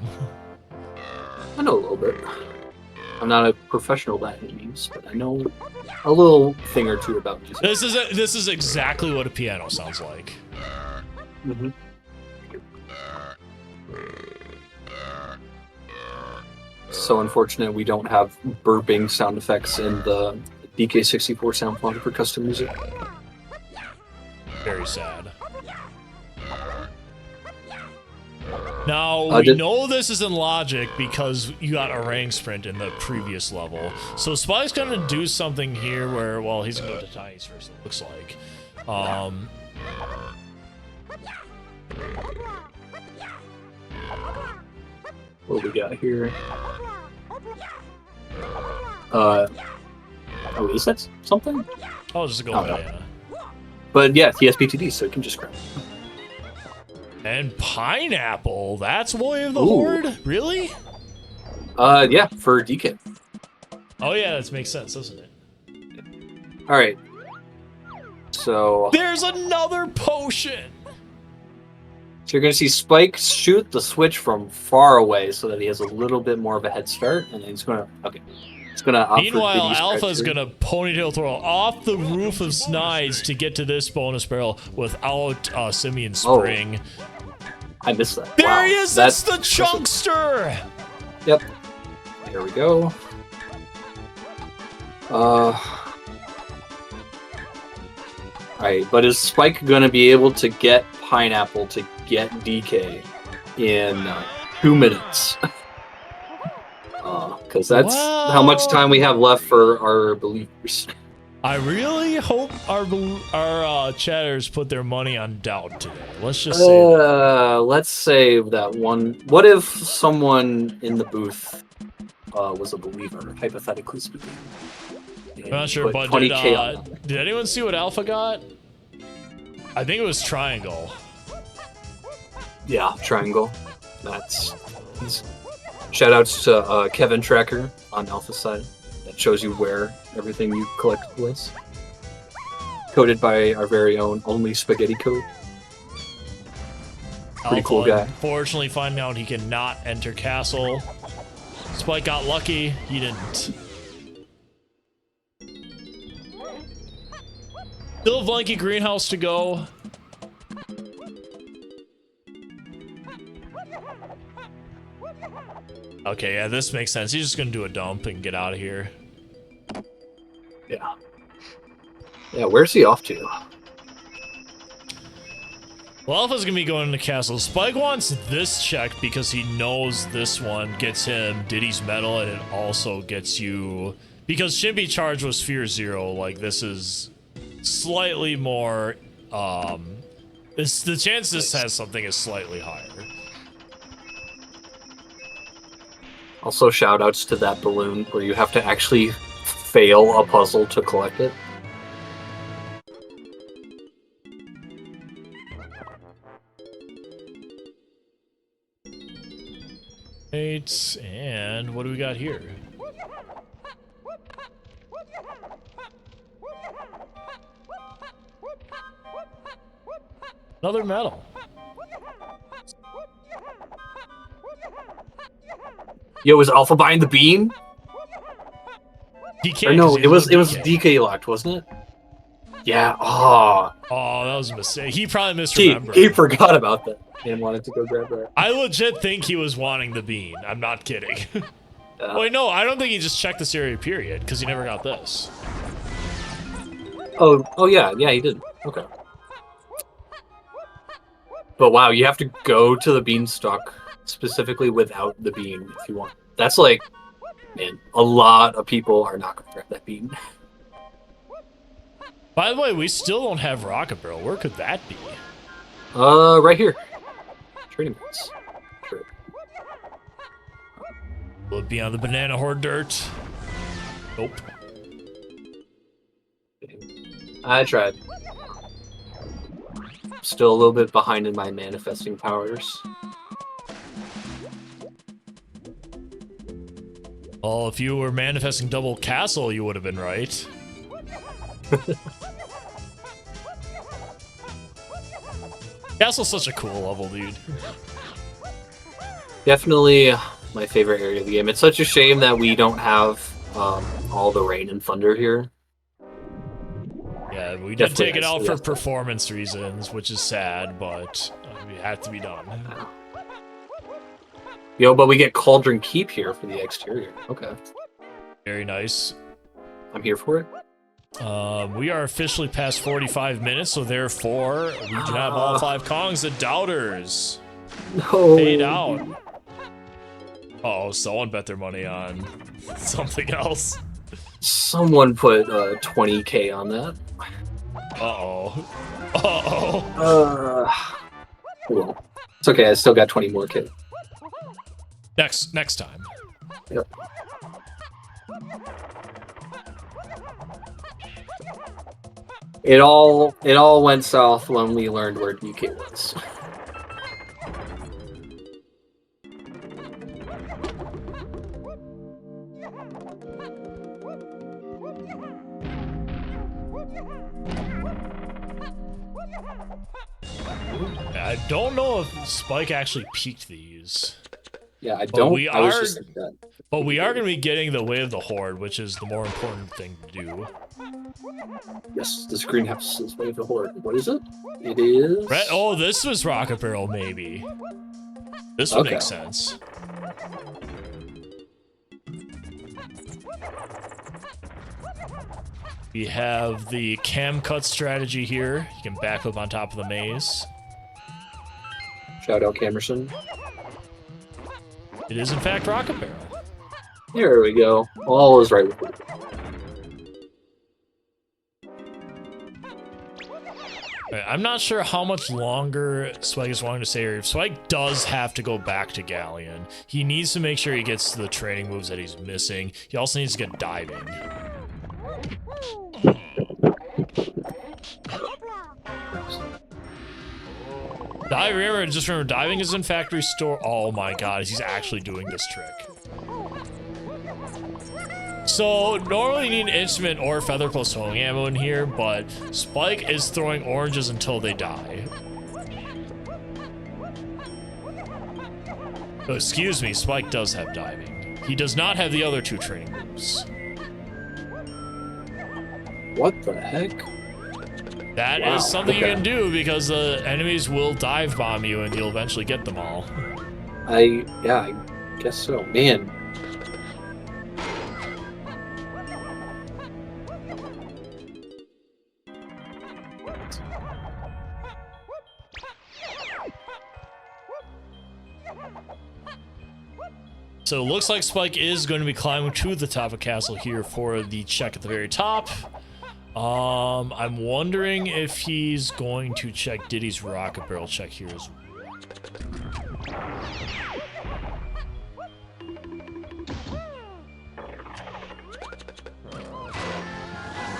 I know a little bit. I'm not a professional by any means, but I know a little thing or two about music. This is exactly what a piano sounds like. Mm-hmm. So unfortunate we don't have burping sound effects in the DK64 sound font for custom music. Very sad. Now, we know this is in logic because you got a rank sprint in the previous level. So Spike's gonna do something here where, well, he's gonna go to Tiny's first, it looks like. What we got here? Oh, is that something? Oh, just a gold banana. But yeah, he has PTD, so he can just grab it. And pineapple, that's Boy of the Horde? Really? Yeah, for DK. Oh yeah, that makes sense, doesn't it? Alright. So... there's another potion! So you're going to see Spike shoot the switch from far away so that he has a little bit more of a head start, and then he's going to... Okay. He's going to... Meanwhile, Alpha's going to ponytail throw off the roof of Snides to get to this bonus barrel without Simeon Spring. Oh, I missed that. There he is! That's the Chunkster! Yep. Here we go. Alright, but is Spike going to be able to get Pineapple to get DK in 2 minutes? Because that's how much time we have left for our believers. I really hope our chatters put their money on Doubt today. Let's just say let's say that one. What if someone in the booth was a believer, hypothetically speaking? I'm not sure, but did anyone see what Alpha got? I think it was Triangle. Yeah, Triangle. Shoutouts to Kevin Tracker on Alpha's side. It shows you where everything you collect was. Coded by our very own Only Spaghetti Code. Pretty Alpha, cool guy. Unfortunately, finding out he cannot enter castle. Spike got lucky. He didn't. Still have Lanky Greenhouse to go. Okay, yeah, this makes sense. He's just gonna do a dump and get out of here. Yeah. Yeah, where's he off to? Well, Alpha's gonna be going into castle. Spike wants this check because he knows this one gets him Diddy's medal, and it also gets you, because Chimpy charge was Fear 0. Like, this is slightly more. The chance this has something is slightly higher. Also, shoutouts to that balloon where you have to actually fail a puzzle to collect it. Right, and what do we got here? Another medal. Yo, was Alpha behind the beam? DK, Or no, it was DK. DK locked, wasn't it? Yeah. Oh, Oh, that was a mistake. He probably misremembered. he forgot about that and wanted to go grab that. I legit think he was wanting the bean. I'm not kidding. Wait, no, I don't think he just checked this area, period, because he never got this. Oh yeah, he did. Okay. But wow, you have to go to the beanstalk specifically without the bean if you want. That's like, man, a lot of people are not going to grab that bean. By the way, we still don't have Rocket Barrel. Where could that be? Right here. Trading points. Sure. Will it be on the banana horde dirt? Nope. I tried. Still a little bit behind in my manifesting powers. Well, if you were manifesting double castle, you would have been right. Castle's such a cool level, dude. Definitely my favorite area of the game. It's such a shame that we don't have all the rain and thunder here. Yeah, we did Definitely take it nice. out for Yeah. performance reasons, which is sad, but it had to be done. Yo, but we get Cauldron Keep here for the exterior. Okay. Very nice. I'm here for it. We are officially past 45 minutes, so therefore we do not have all 5 Kongs. The doubters No. paid out. Uh-oh, someone bet their money on something else. Someone put 20K on that. Uh-oh. Uh-oh. Well, it's okay. I still got 20 more K. Next time. Yep. It all went south when we learned where DK was. I don't know if Spike actually peaked these. Yeah, I But don't. we I was are- just like that. But we are going to be getting the Way of the Horde, which is the more important thing to do. Yes, this greenhouse is Way of the Horde. What is it? It is. Oh, this was Rocket Barrel, maybe. This would Okay. make sense. We have the cam cut strategy here. You can back up on top of the maze. Shout out Camerson. It is, in fact, Rocket Barrel. There we go. All is right with me. Alright, I'm not sure how much longer Swag is wanting to stay here. If Swag does have to go back to Galleon, he needs to make sure he gets the training moves that he's missing. He also needs to get diving. Remember, diving is in factory store. Oh my god, he's actually doing this trick. So normally you need an instrument or feather plus throwing ammo in here, but Spike is throwing oranges until they die. Oh, excuse me, Spike does have diving. He does not have the other 2 training moves. What the heck? That is something you can do because the enemies will dive bomb you and you'll eventually get them all. I guess so. Man. So it looks like Spike is going to be climbing to the top of castle here for the check at the very top. I'm wondering if he's going to check Diddy's rocket barrel check here as well.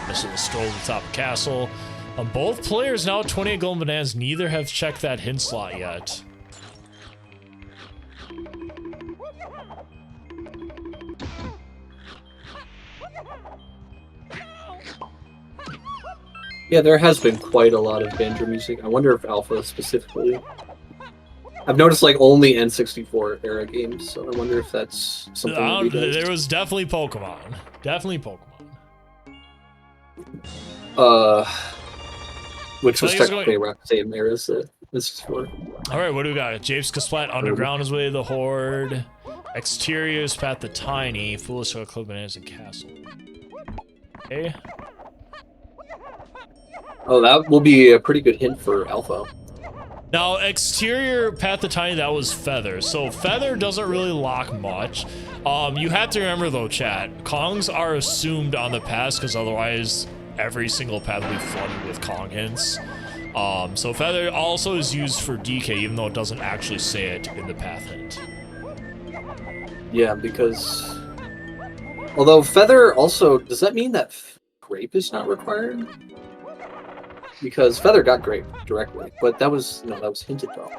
This is a stroll to the top of castle. Both players now at 28 golden bananas. Neither have checked that hint slot yet. Yeah, there has been quite a lot of banjo music. I wonder if Alpha specifically. I've noticed like only N64 era games, so I wonder if that's something. There was definitely Pokemon. Definitely Pokemon. Which was technically around the same era as the N64. All right, what do we got? Japes Kasplat, Underground is way to the Horde. Exterior is Path the Tiny. Foolish Club Bananas and Castle. Okay. Oh, that will be a pretty good hint for Alpha. Now, exterior Path the Tiny, that was Feather. So Feather doesn't really lock much. You have to remember though, chat, Kongs are assumed on the paths because otherwise every single path will be flooded with Kong hints. So Feather also is used for DK, even though it doesn't actually say it in the path hint. Yeah, because although Feather also, does that mean that Grape is not required? Because Feather got Grape directly, but that was hinted though.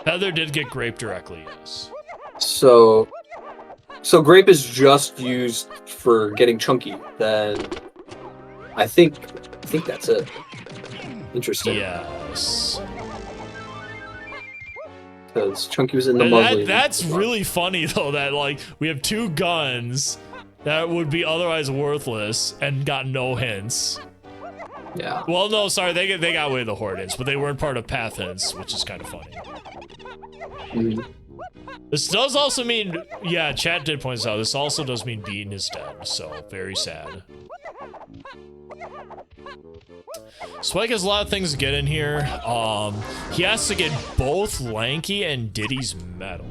Feather did get Grape directly, yes. So Grape is just used for getting Chunky. Then I think that's it. Interesting. Yes. Because Chunky was in the muzzle. That's really funny though. That like we have 2 guns that would be otherwise worthless and got no hints. Yeah. Well, no, sorry, they got away with the Horde hints, but they weren't part of path hints, which is kind of funny. Mm-hmm. This does also mean, yeah, chat did point this out, this also does mean Beaten is dead, so very sad. Spike has a lot of things to get in here. He has to get both Lanky and Diddy's medal.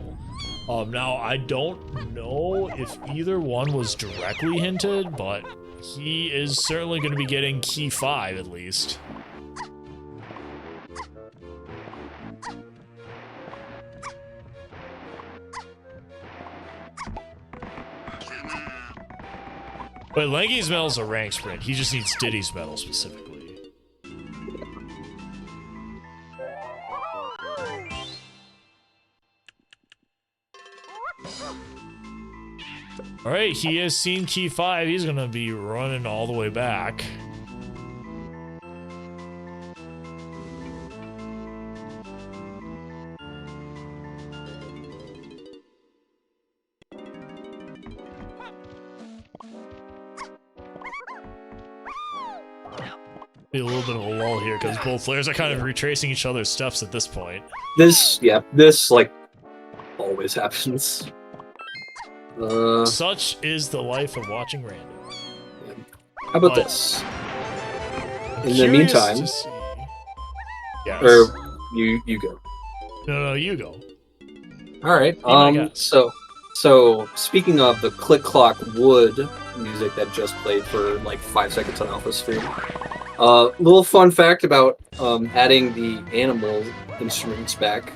Now, I don't know if either one was directly hinted, but he is certainly going to be getting key 5 at least. But Lanky's medal is a rank sprint. He just needs Diddy's medal specifically. Alright, he has seen key 5. He's gonna be running all the way back. Be a little bit of a lull here because both players are kind of retracing each other's steps at this point. This like always happens. Such is the life of watching random. How about this? In the meantime, yes. Or you go. No, you go. All right. So speaking of the Click Clock Wood music that just played for like 5 seconds on Alpha stream, little fun fact about adding the animal instruments back.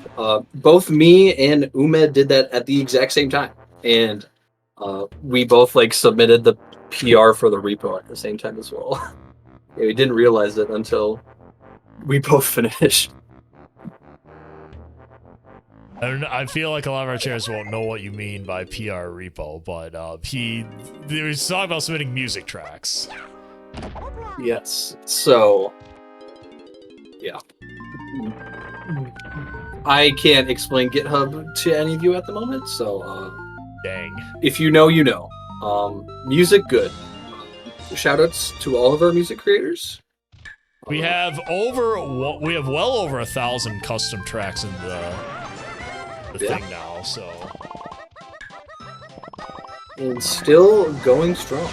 Both me and Umed did that at the exact same time, and we both like submitted the PR for the repo at the same time as well. Yeah, we didn't realize it until we both finished. I feel like a lot of our chairs won't know what you mean by PR repo, but he was talking about submitting music tracks. Yes. So, yeah. I can't explain GitHub to any of you at the moment, so Dang. if you know, you know. Music, good. Shoutouts to all of our music creators. We have well over 1,000 custom tracks in the thing now, so. And still going strong.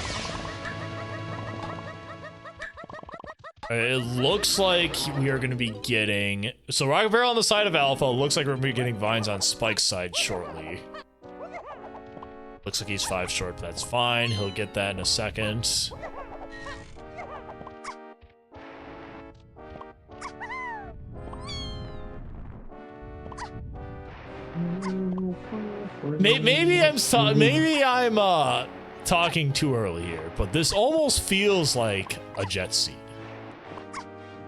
It looks like we are going to be getting... So Rocket Barrel on the side of Alpha. Looks like we're going to be getting Vines on Spike's side shortly. Looks like he's 5 short, but that's fine. He'll get that in a second. Maybe I'm talking too early here, but this almost feels like a jet seat.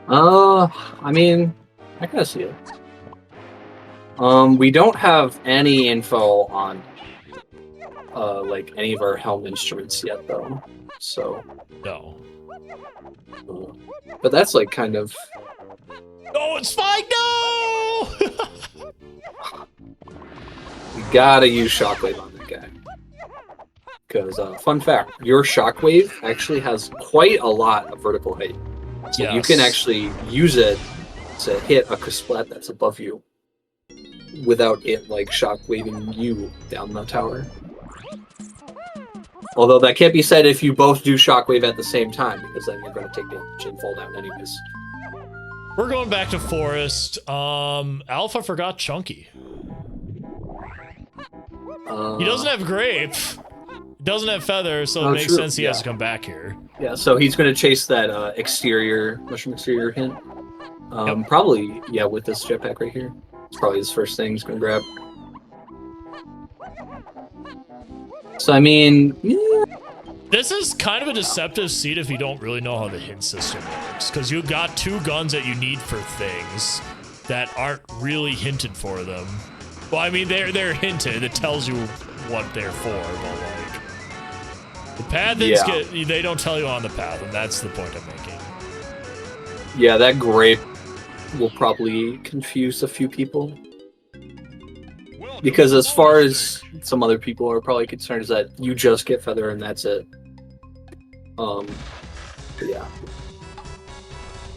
I mean, I kind of see it. We don't have any info on like any of our Helm instruments yet, though. So no. But that's like kind of. Oh, it's Spike! No! We gotta use Shockwave on that guy. Because, fun fact, your Shockwave actually has quite a lot of vertical height. So yes. You can actually use it to hit a Kasplat that's above you without it, like, shockwaving you down the tower. Although that can't be said if you both do Shockwave at the same time, because then you're going to take damage and fall down anyways. We're going back to Forest. Alpha forgot Chunky. He doesn't have Grape. Doesn't have Feather, so it makes sense he has to come back here. Yeah, so he's going to chase that mushroom exterior hint. Yep. Probably, yeah, with this jetpack right here. It's probably his first thing he's going to grab. So, I mean, yeah. This is kind of a deceptive seat if you don't really know how the hint system works, because you got 2 guns that you need for things that aren't really hinted for them. Well, I mean, they're hinted. It tells you what they're for, but like the path is they don't tell you on the path, and that's the point I'm making. Yeah, that grape will probably confuse a few people. Because as far as some other people are probably concerned is that you just get Feather and that's it. Yeah.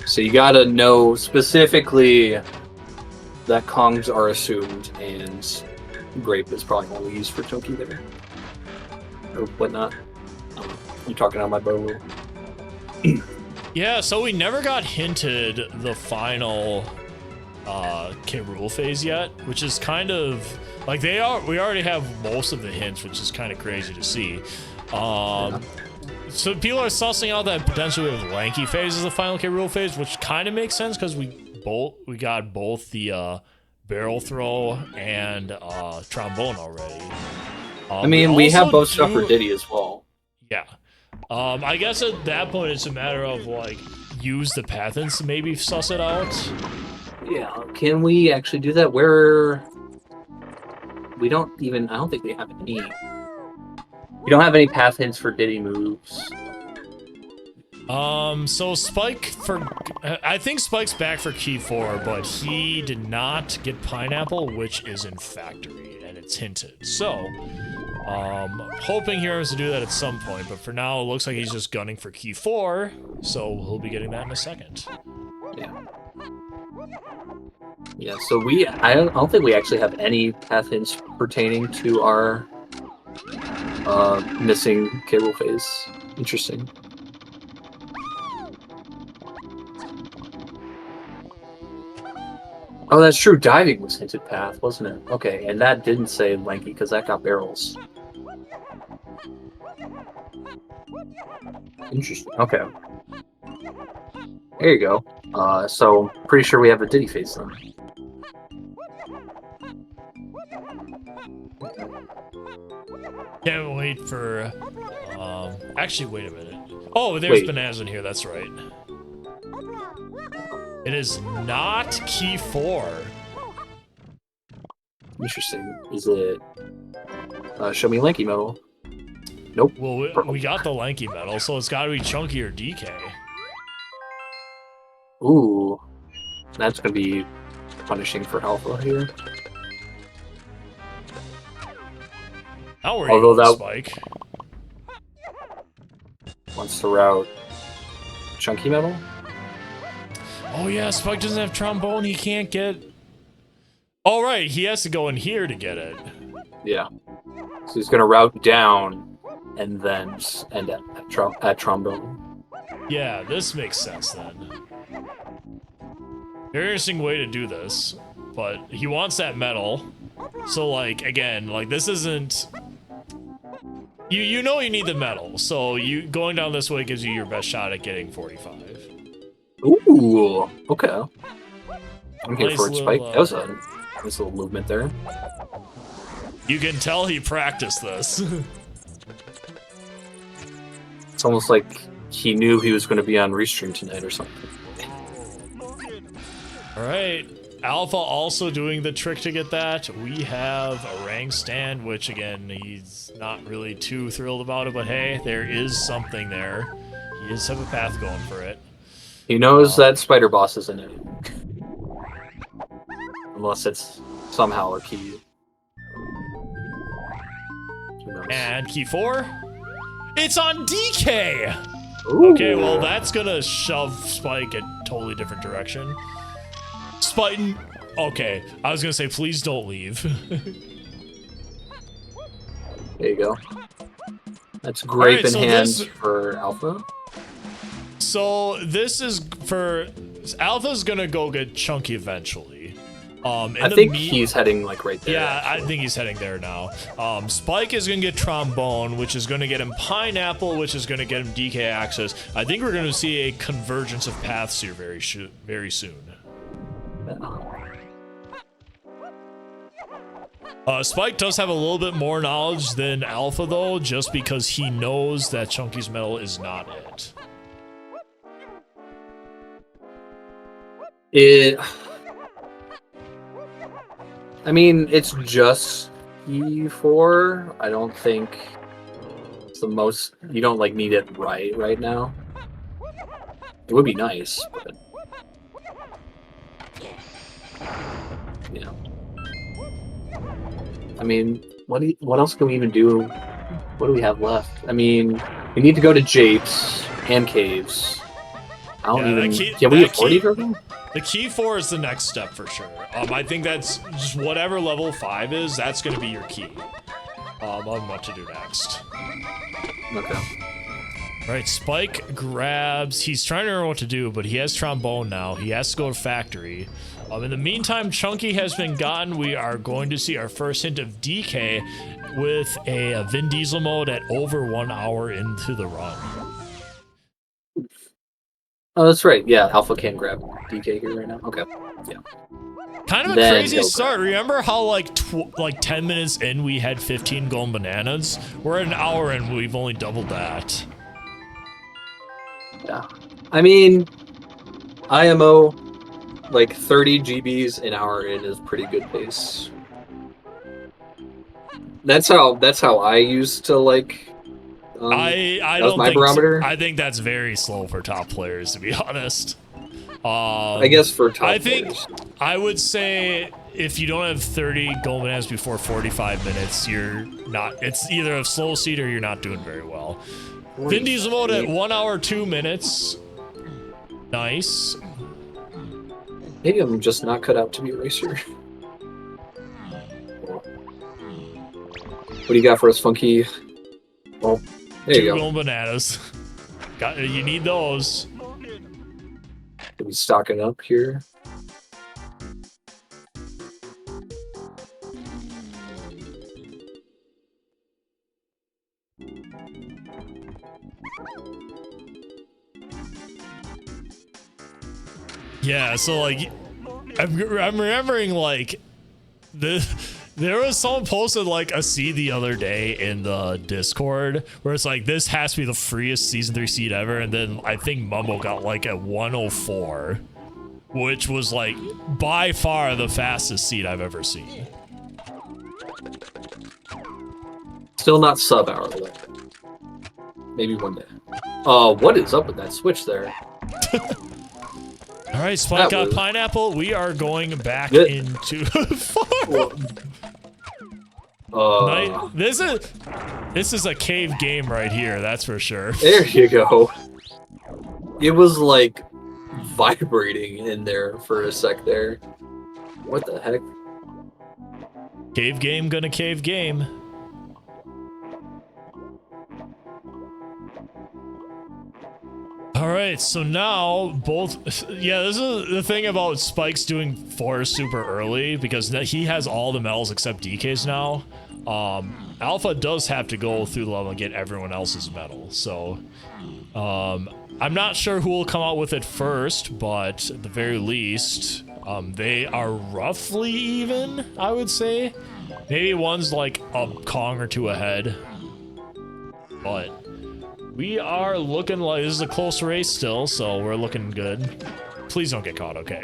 So you gotta know specifically that Kongs are assumed and Grape is probably only used for Chunky there. Or whatnot. I'm talking on my bow. Yeah, so we never got hinted the final K. Rool phase yet, which is kind of like we already have most of the hints, which is kind of crazy to see. So people are sussing out that potentially we have Lanky phase as the final K. Rool phase, which kind of makes sense because we got both the barrel throw and trombone already. I mean, we have both stuff for Diddy as well. Yeah. I guess at that point it's a matter of like use the patents to maybe suss it out. Yeah, can we actually do that? I don't think we have any. We don't have any path hints for Diddy moves. So Spike I think Spike's back for key 4, but he did not get Pineapple, which is in factory, and it's hinted. So, hoping he remembers to do that at some point, but for now it looks like he's just gunning for key 4, so he'll be getting that in a second. Yeah. Yeah, so I don't think we actually have any path hints pertaining to our missing cable phase. Interesting. Oh, that's true. Diving was hinted path, wasn't it? Okay, and that didn't say Lanky because that got barrels. Interesting. Okay. There you go. So pretty sure we have a Diddy phase then. Can't wait for actually wait a minute. Oh, there's bananas in here, that's right. It is not key 4. Interesting. Is it show me lanky metal? Nope. Well, we got the lanky metal, so it's got to be Chunky or DK. Ooh, that's gonna be punishing for Alpha here. Now we're Although that Spike wants to route Chunky metal. Oh yeah, Spike doesn't have trombone. He can't get. All right, he has to go in here to get it. Yeah. So he's gonna route down and then end at trombone. Yeah, this makes sense then. Very interesting way to do this, but he wants that metal. So like again, like this isn't. You know you need the metal, so you going down this way gives you your best shot at getting 45. Ooh, okay. I'm here Nice for it, little, Spike. That was a nice little movement there. You can tell he practiced this. It's almost like he knew he was going to be on Restream tonight or something. All right, Alpha also doing the trick to get that. We have a rank stand, which again, he's not really too thrilled about it, but hey, there is something there. He does have a path going for it. He knows that Spider Boss is in it. Unless it's somehow a key. And key 4. It's on DK! Ooh. Okay, well that's gonna shove Spike a totally different direction. Spike, okay, I was gonna say please don't leave. There you go. That's grape in so hand for Alpha. So this is for Alpha's gonna go get Chunky eventually. I think he's heading like right there. Yeah, actually. I think he's heading there now. Spike is gonna get Trombone, which is gonna get him Pineapple, which is gonna get him DK Access. I think we're gonna see a convergence of paths here very soon. Spike does have a little bit more knowledge than Alpha though, just because he knows that Chunky's metal is not it. I mean, it's just E4. I don't think it's the most. You don't like need it right now. It would be nice, but yeah. I mean, what else can we even do? What do we have left? I mean, we need to go to Japes and Caves. I don't even. Can we afford either of them? The key 4 is the next step for sure. I think that's just whatever level 5 is, that's going to be your key. On what to do next. Okay. All right, Spike grabs. He's trying to remember what to do, but he has Trombone now. He has to go to Factory. In the meantime, Chunky has been gotten. We are going to see our first hint of DK with a Vin Diesel mode at over 1 hour into the run. Oh, that's right. Yeah, Alpha can grab DK here right now. Okay. Yeah. Kind of a crazy start. Remember how like 10 minutes in we had 15 going bananas? We're at an hour and we've only doubled that. Yeah. I mean, IMO, like 30 GBs an hour in is pretty good pace. That's how I used to like. I don't think barometer. I think that's very slow for top players, to be honest. I guess for top players. I would say if you don't have 30 gold bananas before 45 minutes, you're not. It's either a slow seed or you're not doing very well. Vin Diesel mode at 1 hour 2 minutes. Nice. Maybe I'm just not cut out to be a racer. What do you got for us, Funky? Well, there you go. 2 gold bananas. You need those. Can we stock it up here? Yeah, so like, I'm remembering like there was someone posted like a seed the other day in the Discord where it's like, this has to be the freest season 3 seed ever, and then I think Mumbo got like a 104, which was like by far the fastest seed I've ever seen. Still not sub-hour though. Maybe one day. What is up with that switch there? All right, Spike got pineapple. We are going back into farm. This is a cave game right here. That's for sure. There you go. It was like vibrating in there for a sec there. What the heck? Cave game gonna cave game. All right, so now yeah, this is the thing about Spike's doing forest super early because he has all the medals except DK's now. Alpha does have to go through the level and get everyone else's medal, so I'm not sure who will come out with it first, but at the very least, they are roughly even, I would say. Maybe one's like a Kong or two ahead, but we are looking like this is a close race still, so we're looking good. Please don't get caught, okay?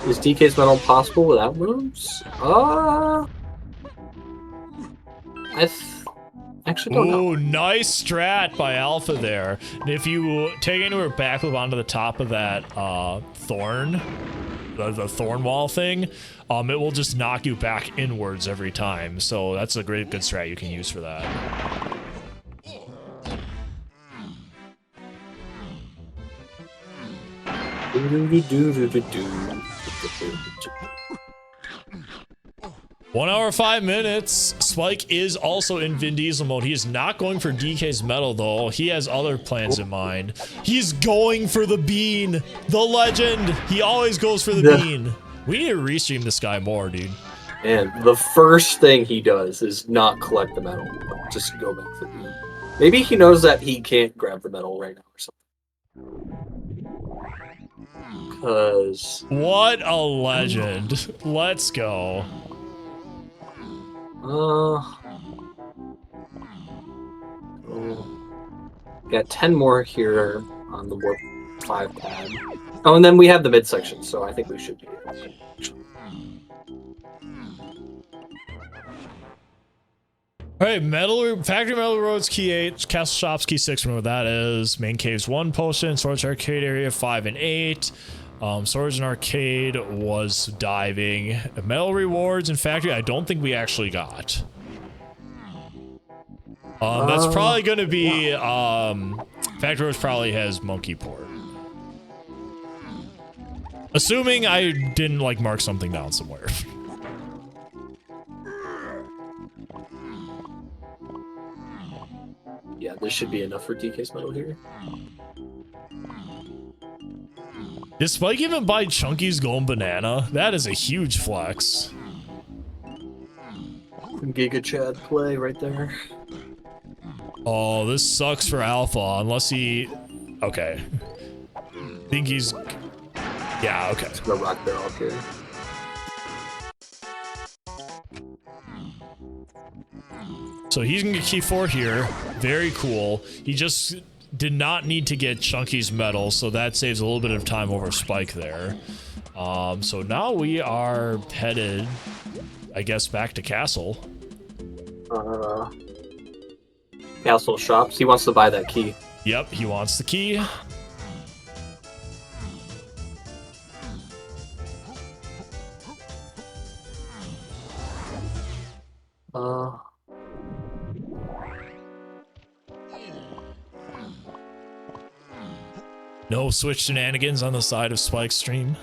Is DK's medal possible without moves? I actually don't know. Ooh, nice strat by Alpha there. And if you take into a backloop onto the top of that thorn, the thorn wall thing, it will just knock you back inwards every time. So that's a good strat you can use for that. One hour, 5 minutes. Spike is also in Vin Diesel mode. He is not going for DK's medal, though. He has other plans in mind. He's going for the bean. The legend. He always goes for the bean. We need to restream this guy more, dude. And the first thing he does is not collect the medal. Just go back for the bean. Maybe he knows that he can't grab the medal right now or something. Because... What a legend. Let's go. Got 10 more here on the warp 5 pad. Oh, and then we have the midsection, so I think we should be able to. Alright, Factory Metal Roads key 8, Castle Shops key 6, remember what that is. Main Caves 1 potion, Storage Arcade area 5 and 8. Storage and Arcade was diving. Metal Rewards and Factory, I don't think we actually got. That's probably going to be, Factory Roads probably has Monkey Port. Assuming I didn't, like, mark something down somewhere. Yeah, this should be enough for DK's medal here. Did Spike even buy Chunky's Golden Banana? That is a huge flex. Giga Chad play right there. Oh, this sucks for Alpha, unless he... Okay. Think he's... Yeah, okay. The rock barrel up here. So he's gonna get key 4 here. Very cool. He just did not need to get Chunky's medal, so that saves a little bit of time over Spike there. So now we are headed, I guess, back to Castle. Castle Shops. He wants to buy that key. Yep, he wants the key. No Switch shenanigans on the side of Spike's stream.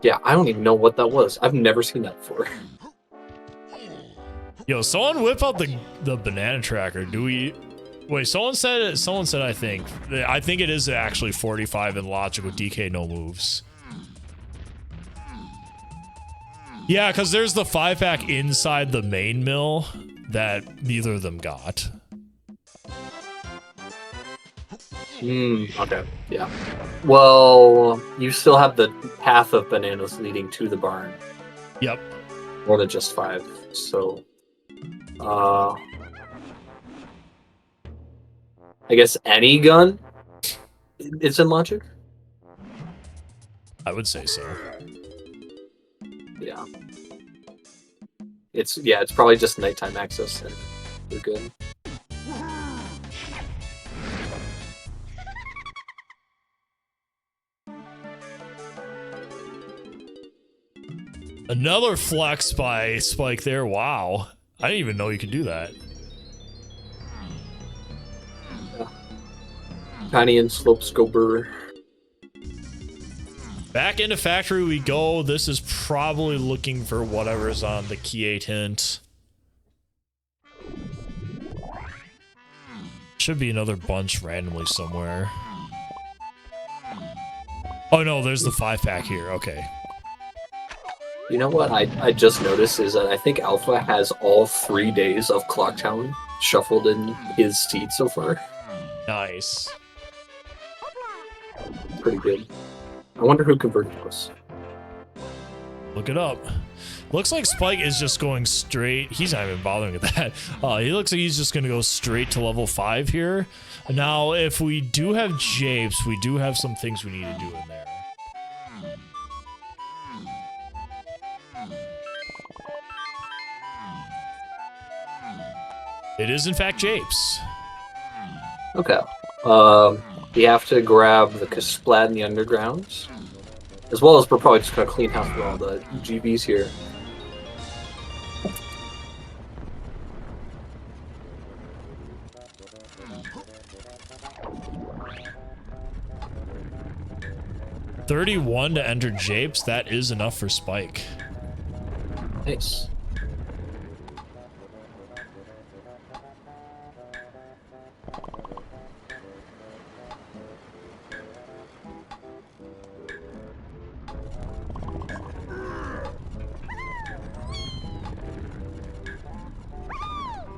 Yeah, I don't even know what that was. I've never seen that before. Yo, someone whip out the banana tracker. Do we... Wait, someone said I think it is actually 45 in logic with DK no moves. Yeah, because there's the 5-pack inside the main mill that neither of them got. Okay, yeah. Well, you still have the path of bananas leading to the barn. Yep. More than just 5, so... I guess any gun, it's in logic. I would say so. Yeah. It's probably just nighttime access, and we're good. Another flex by Spike there. Wow. I didn't even know you could do that. Tiny and slope scoper. Back into factory we go. This is probably looking for whatever's on the key 8 hint. Should be another bunch randomly somewhere. Oh no, there's the 5-pack here. Okay. You know what I just noticed is that I think Alpha has all 3 days of Clock Town shuffled in his seed so far. Nice. Pretty good. I wonder who converted this. Look it up. Looks like Spike is just going straight. He's not even bothering with that. He looks like he's just going to go straight to level 5 here. Now, if we do have Japes, we do have some things we need to do in there. It is, in fact, Japes. Okay. We have to grab the Kasplat in the Undergrounds. As well as we're probably just going to clean house with all the GBs here. $31 to enter Japes. That is enough for Spike. Nice.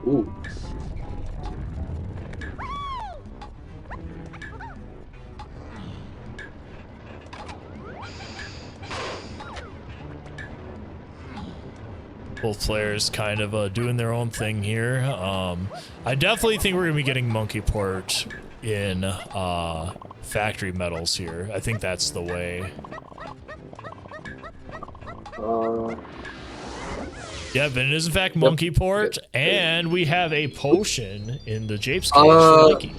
Ooh. Both players kind of doing their own thing here. I definitely think we're going to be getting Monkey Port in factory metals here. I think that's the way. Yeah, but it is in fact Monkey Port, and we have a potion in the Japes cage for Mikey.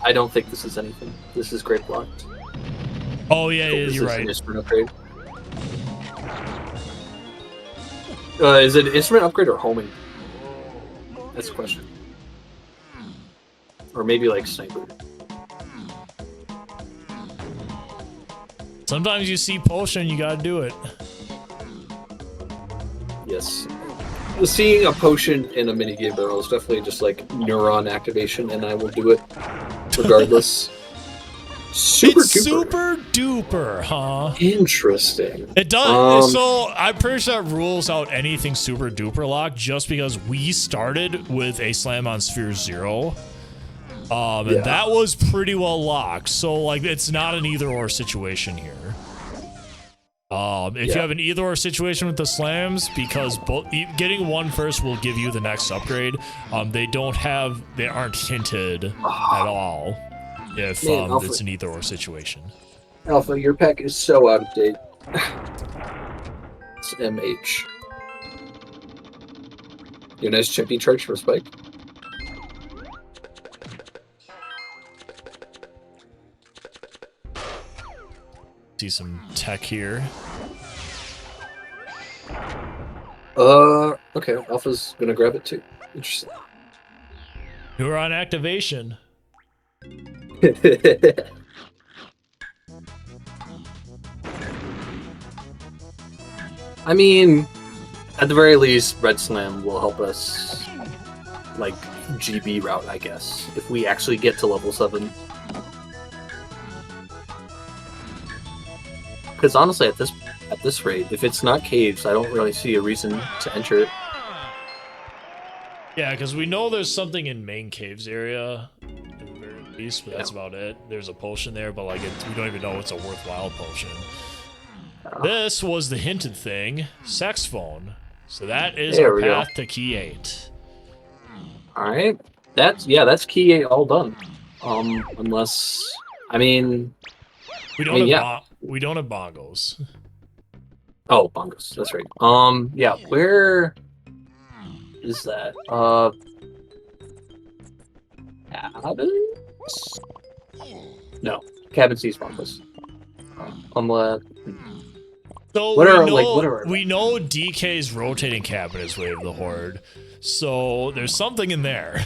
I don't think this is anything. This is great blocked. Oh yeah, you're right. Instrument upgrade. Is it an instrument upgrade or homing? That's the question. Or maybe like sniper. Sometimes you see potion, you gotta do it. Yes. Seeing a potion in a minigame barrel is definitely just like neuron activation, and I will do it regardless. Super duper, huh? Interesting. It does. So I'm pretty sure that rules out anything super duper lock, just because we started with a slam on sphere 0. And that was pretty well locked. So like it's not an either or situation here. If you have an either or situation with the slams, because getting one first will give you the next upgrade. They aren't hinted at all. If it's an either or situation. Alpha, your pack is so out of date. It's MH. Your nice chimpy charge for Spike. See some tech here. Okay, Alpha's gonna grab it too. Interesting. You're on activation. I mean, at the very least, Red Slam will help us, like, GB route, I guess, if we actually get to level 7. Because honestly, at this rate, if it's not caves, I don't really see a reason to enter it. Yeah, because we know there's something in main caves area, at the very least, but that's about it. There's a potion there, but like we don't even know it's a worthwhile potion. This was the hinted thing, sex phone. So that is our path to key 8. All right, that's key 8 all done. Unless, I mean, we don't have bongos. Oh, bongos. That's right. Yeah. Where is that? Cabins? No, cabin sees bongos. Unless. So what we know DK's rotating cabin is Wave of the Horde, so there's something in there.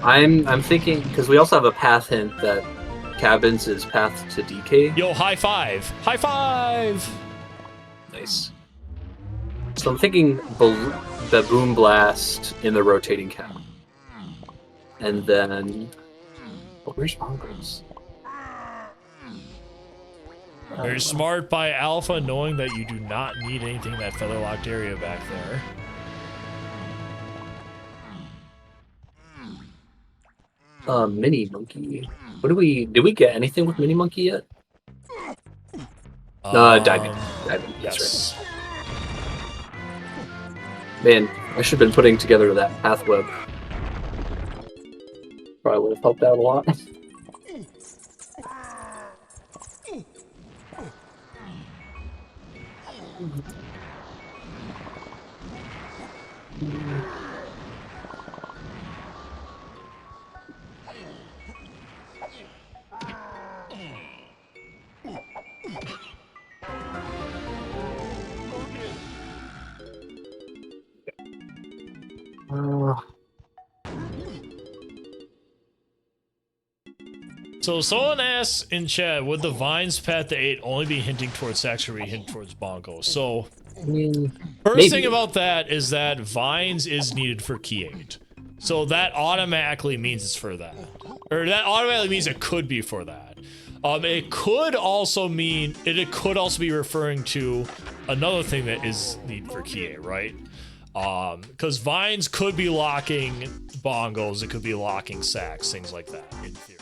I'm thinking because we also have a path hint that cabins is path to DK. Yo, high five! High five! Nice. So I'm thinking the boom blast in the rotating cabin, and then where's bongos? Very smart by Alpha, knowing that you do not need anything in that feather-locked area back there. Mini monkey. Did we get anything with mini monkey yet? Diving. Yes. That's right. Man, I should have been putting together that path web. Probably would have helped out a lot. So someone asks in chat, would the Vines path to 8 only be hinting towards Sax or be hinting towards Bongo? So, first thing about that is that Vines is needed for Key 8. So that automatically means it's for that. Or that automatically means it could be for that. It could also mean, it could also be referring to another thing that is needed for Key 8, right? Because Vines could be locking Bongos, it could be locking Sax, things like that, in theory.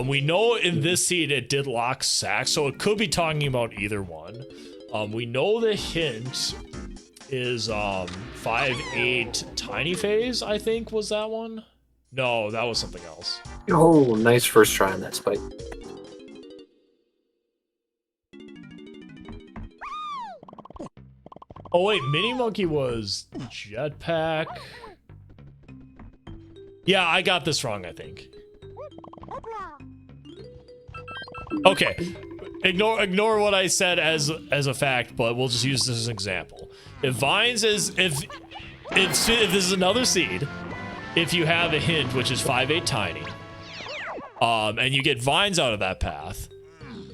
We know in this seed it did lock Sax, so it could be talking about either one. We know the hint is 5-8 Tiny Phase, I think, was that one? No, that was something else. Oh, nice first try on that spike. Oh wait, Mini Monkey was Jetpack. Yeah, I got this wrong, I think. Okay, ignore what I said as a fact, but we'll just use this as an example. If Vines is if this is another seed, if you have a hint which is 5-8 Tiny, and you get Vines out of that path,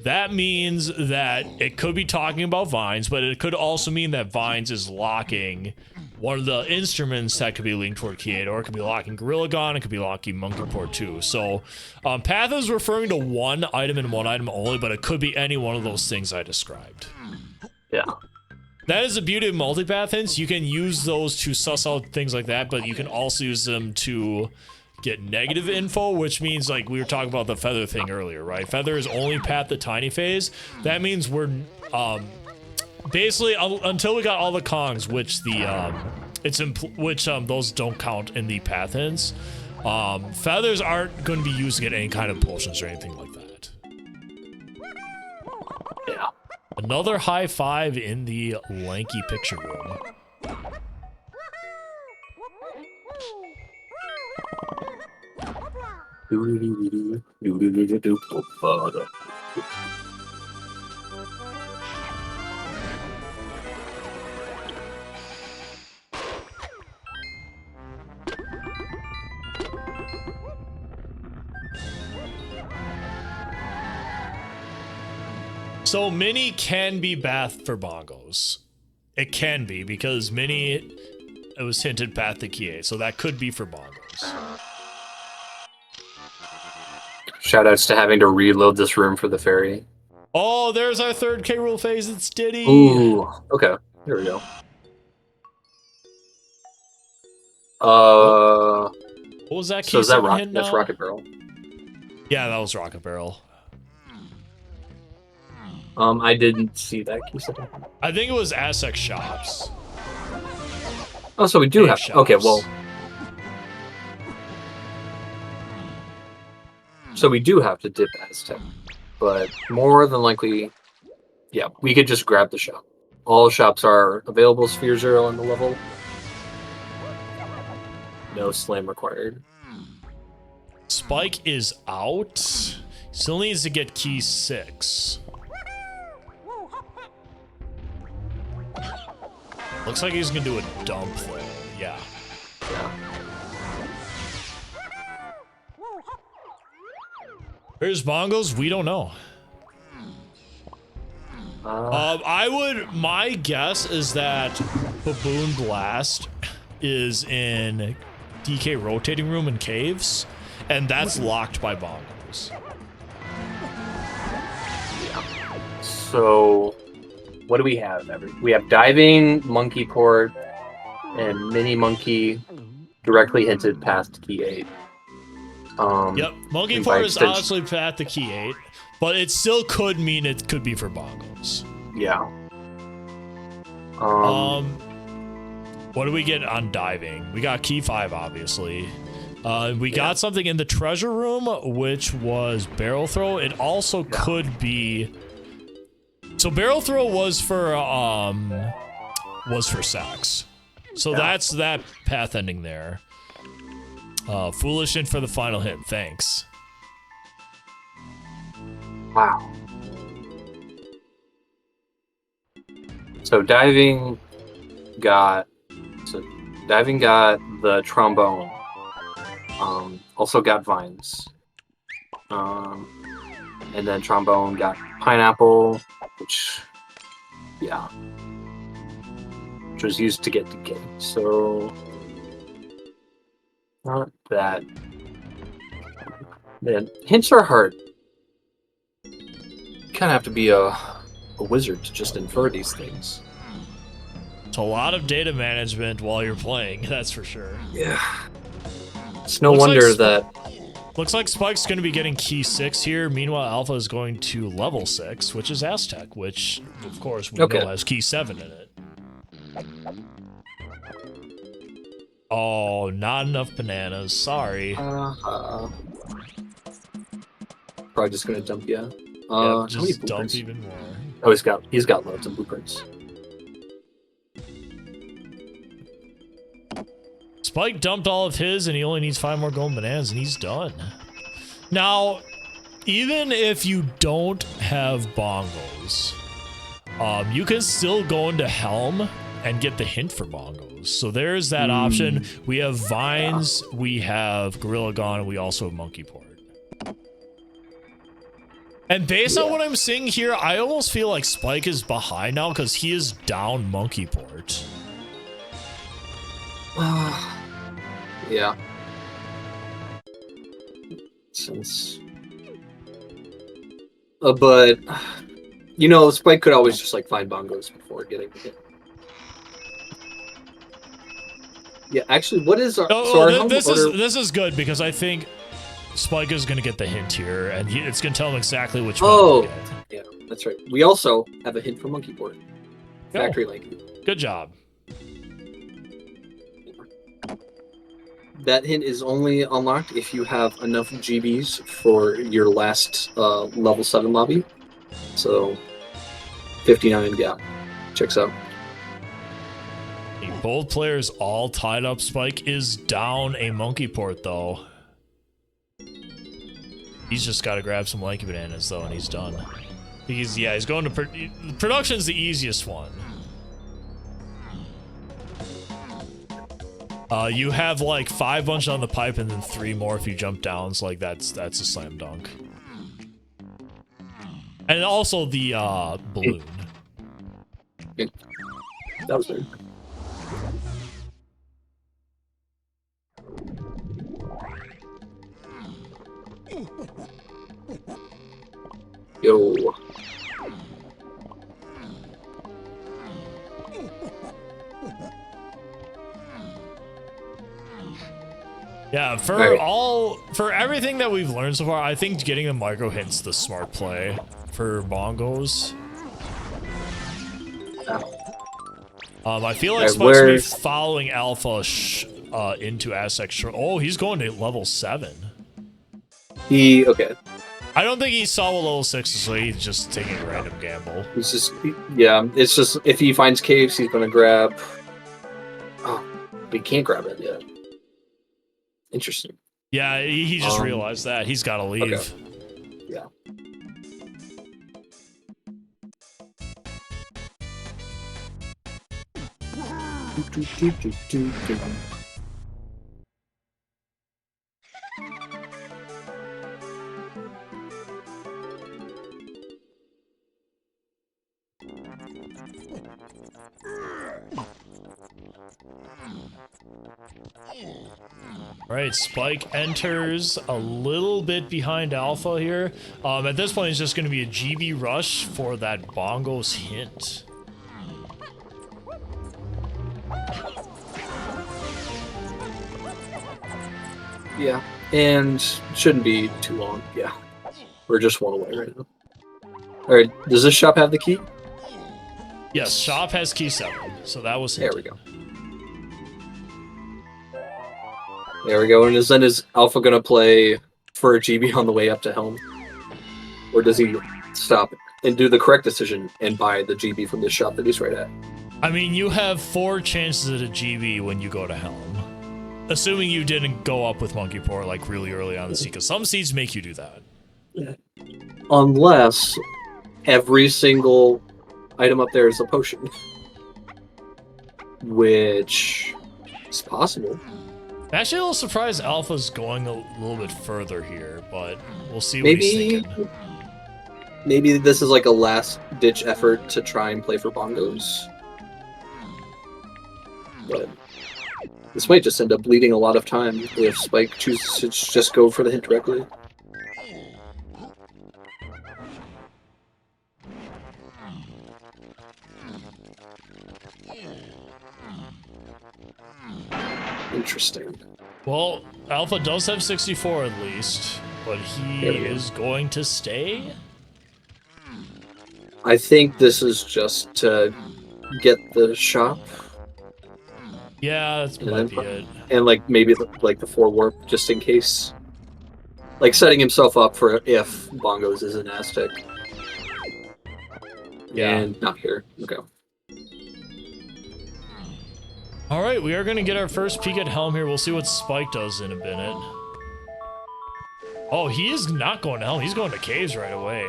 that means that it could be talking about Vines, but it could also mean that Vines is locking one of the instruments that could be linked toward Key 8, or it could be locking Gorilla Gun, it could be locking Monkey Port 2. So, path is referring to one item and one item only, but it could be any one of those things I described. Yeah. That is the beauty of multipath hints. You can use those to suss out things like that, but you can also use them to get negative info, which means, like we were talking about the feather thing earlier, right? Feather is only path the Tiny Phase. That means we're basically until we got all the Kongs, which the those don't count in the path hints. Feathers aren't going to be used to get any kind of potions or anything like that. Yeah. Another high five in the lanky picture room. So Mini can be Bath for Bongos. It can be, because Mini, it was hinted Bath to Kie, so that could be for Bongos. Shoutouts to having to reload this room for the ferry. Oh, there's our third K Rule phase. It's Diddy. Ooh, okay. Here we go. What was that? So is that that's Rocket Barrel? Yeah, that was Rocket Barrel. I didn't see that key set. I think it was Aztec Shops. Oh, so we do have. Shops. Okay, well. So we do have to dip Aztec, but more than likely, yeah, we could just grab the shop. All shops are available. Sphere 0 on the level. No slam required. Spike is out. Still needs to get key 6. Looks like he's gonna do a dump though. Yeah. Where's Bongos? We don't know. My guess is that Baboon Blast is in DK rotating room and caves, and that's locked by Bongos. So, what do we have? We have diving, monkey port, and mini monkey directly hinted past key 8. Yep, monkey port is honestly past the key 8, but it still could mean it could be for Bongos. Yeah. What do we get on diving? We got key 5, obviously. We got something in the treasure room, which was barrel throw. It also could be. So barrel throw was for sex. So that's that path ending there. Foolish in for the final hit. Thanks. Wow. So diving got the trombone. Also got vines. And then trombone got pineapple, which was used to get decay. So not that. Man, hints are hard. You kind of have to be a wizard to just infer these things. It's a lot of data management while you're playing, that's for sure. Yeah. It's no wonder that. Looks like Spike's going to be getting key 6 here. Meanwhile, Alpha is going to level 6, which is Aztec, which, of course, we know has key 7 in it. Oh, not enough bananas. Sorry. Probably just going to dump you. Just dump even more. Oh, he's got loads of blueprints. Spike dumped all of his, and he only needs 5 more golden bananas, and he's done. Now, even if you don't have bongos, you can still go into Helm and get the hint for bongos. So there's that option. We have vines, we have Gorilla Gone, and we also have Monkey Port. And based on what I'm seeing here, I almost feel like Spike is behind now because he is down Monkey Port. Yeah. Since, but you know, Spike could always just like find bongos before getting the hit. Yeah, actually, what is our? This is good because I think Spike is going to get the hint here, and it's going to tell him exactly which one to get. Yeah, that's right. We also have a hint for Monkey Port. Factory Link. Good job. That hint is only unlocked if you have enough GBs for your last level 7 lobby. So, 59, checks out. Both players all tied up. Spike is down a Monkey Port, though. He's just got to grab some lanky bananas, though, and he's done. He's going to... Production's the easiest one. You have like 5 bunches on the pipe and then 3 more if you jump down, so like that's a slam dunk. And also the balloon. That was weird. Yo. Yeah, for everything that we've learned so far, I think getting the micro hint's the smart play for bongos. I feel like Spike's gonna be following Alpha into Aztec. Oh, he's going to level 7. Okay. I don't think he saw what level 6 is, so he's just taking a random gamble. He's just, yeah, it's just, if he finds caves, he's gonna grab... Oh, but he can't grab it yet. Interesting. Yeah, he just realized that. He's gotta leave. Okay. Yeah. Right, Spike enters a little bit behind Alpha here. At this point, it's just going to be a GB rush for that Bongos hint. Yeah, and shouldn't be too long. Yeah, we're just one away right now. All right, does this shop have the key? Yes, shop has key 7, so that was hinted. There we go. There we go. And then is Alpha gonna play for a GB on the way up to Helm, or does he stop and do the correct decision and buy the GB from the shop that he's right at? I mean, you have 4 chances at a GB when you go to Helm. Assuming you didn't go up with Monkey Port like really early on the seed, because some seeds make you do that. Unless every single item up there is a potion. Which is possible. Actually, a little surprised Alpha's going a little bit further here, but we'll see what he's thinking. Maybe this is like a last-ditch effort to try and play for Bongos. But this might just end up bleeding a lot of time if Spike chooses to just go for the hint directly. Interesting. Well, Alpha does have 64 at least, but he is going to stay? I think this is just to get the shop. Yeah, that might be it. And like maybe like the 4 warp just in case. Like setting himself up for if Bongos is an Aztec. Yeah. And not here. Okay. Alright, we are going to get our first peek at Helm here. We'll see what Spike does in a minute. Oh, he is not going to Helm. He's going to caves right away.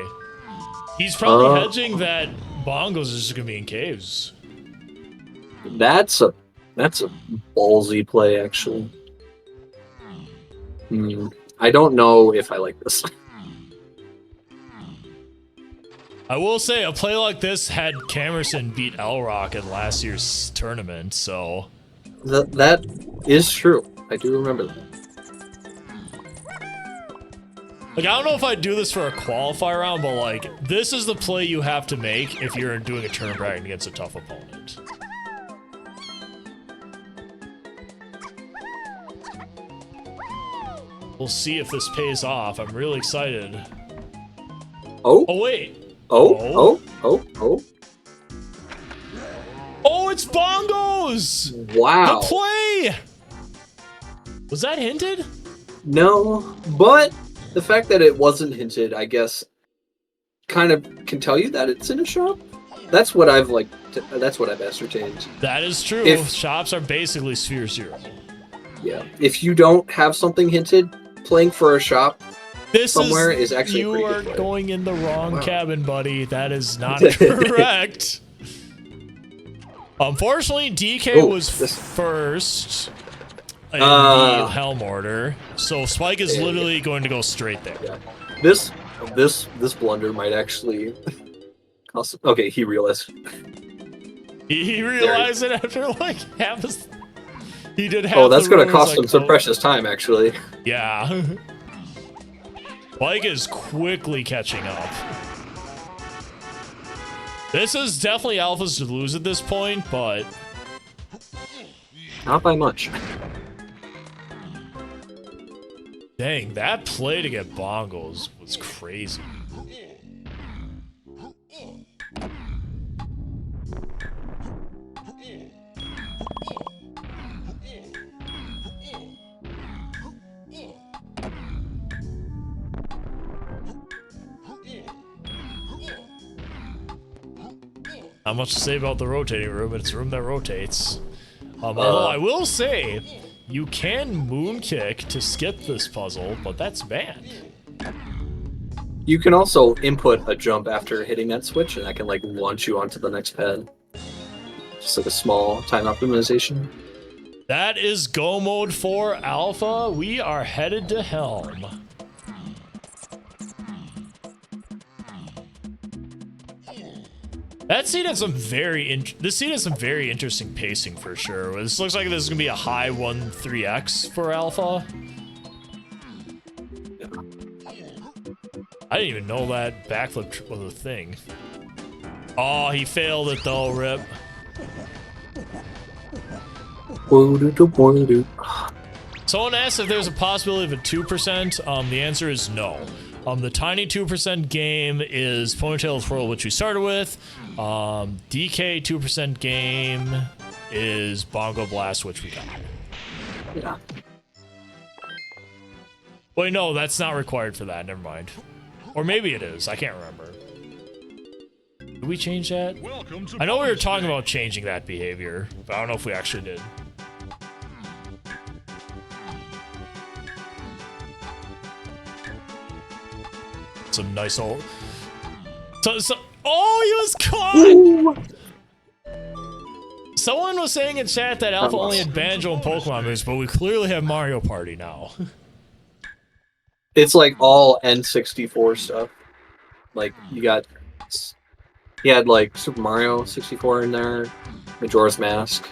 He's probably hedging that Bongos is just going to be in caves. That's a ballsy play, actually. I don't know if I like this. I will say, a play like this had Camerson beat L-Rock in last year's tournament, so... That is true. I do remember that. Like, I don't know if I'd do this for a qualifier round, but, like, this is the play you have to make if you're doing a tournament bracket against a tough opponent. We'll see if this pays off. I'm really excited. Oh? Oh, wait. Oh, it's Bongos! Wow. The play! Was that hinted? No, but the fact that it wasn't hinted, I guess, kind of can tell you that it's in a shop. That's what I've that's what I've ascertained. That is true. Shops are basically Sphere 0. Yeah. If you don't have something hinted, playing for a shop somewhere is actually you pretty are good going in the wrong cabin, buddy. That is not correct. Unfortunately, DK was first in the Helm order, so Spike is literally going to go straight there. Yeah. This blunder might actually cost. Okay, he realized. He realized it after like half a. He did half. Oh, that's going to cost like, him some precious time, actually. Yeah. Spike is quickly catching up. This is definitely Alpha's to lose at this point, but... not by much. Dang, that play to get Bongos was crazy. Not much to say about the rotating room. It's a room that rotates. Although I will say, you can moon kick to skip this puzzle, but that's banned. You can also input a jump after hitting that switch, and that can like launch you onto the next pad. Just like a small time optimization. That is go mode 4 alpha. We are headed to Helm. That scene has some this scene has some very interesting pacing for sure. This looks like this is gonna be a high 1-3x for alpha. I didn't even know that backflip was a thing. Oh, he failed it though, rip. Someone asked if there's a possibility of a 2%. The answer is no. The tiny 2% game is Ponytail Twirl, which we started with. DK 2% game is Bongo Blast, which we got. Yeah. Wait, no, that's not required for that. Never mind. Or maybe it is. I can't remember. Did we change that? I know we were talking about changing that behavior, but I don't know if we actually did. Some nice old... Oh, he was caught! Ooh. Someone was saying in chat that Alpha only had Banjo and Pokemon moves, but we clearly have Mario Party now. It's like all N64 stuff. Like, you had like Super Mario 64 in there, Majora's Mask.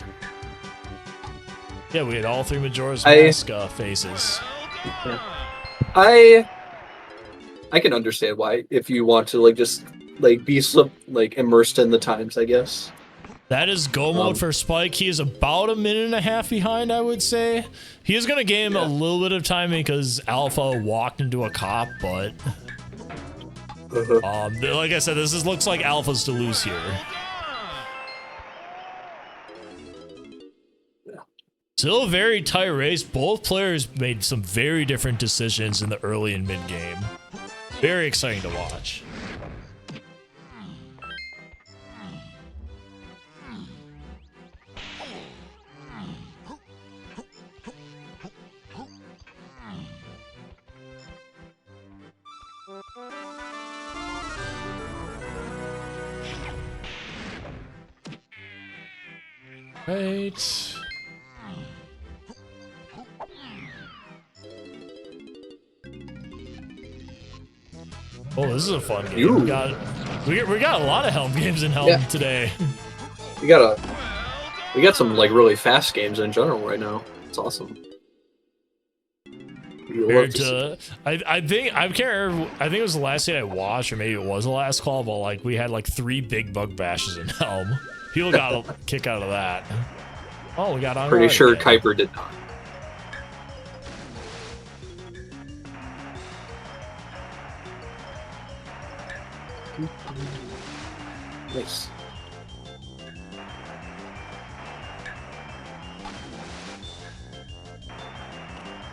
Yeah, we had all three Majora's Mask phases. Yeah. I can understand why, if you want to like just like be like immersed in the times, I guess. That is go mode for Spike. He is about 1.5 minutes behind, I would say. He is going to gain a little bit of time because Alpha walked into a cop, but like I said, this looks like Alpha's to lose here. Still a very tight race. Both players made some very different decisions in the early and mid game. Very exciting to watch. Right. Oh, this is a fun game. We got a lot of Helm games in Helm today. We got some like really fast games in general right now. It's awesome. I think it was the last day I watched, or maybe it was the last call, but like we had like 3 big bug bashes in Helm. People got a kick out of that. Oh, we got on. Pretty sure again. Kuiper did not. Nice.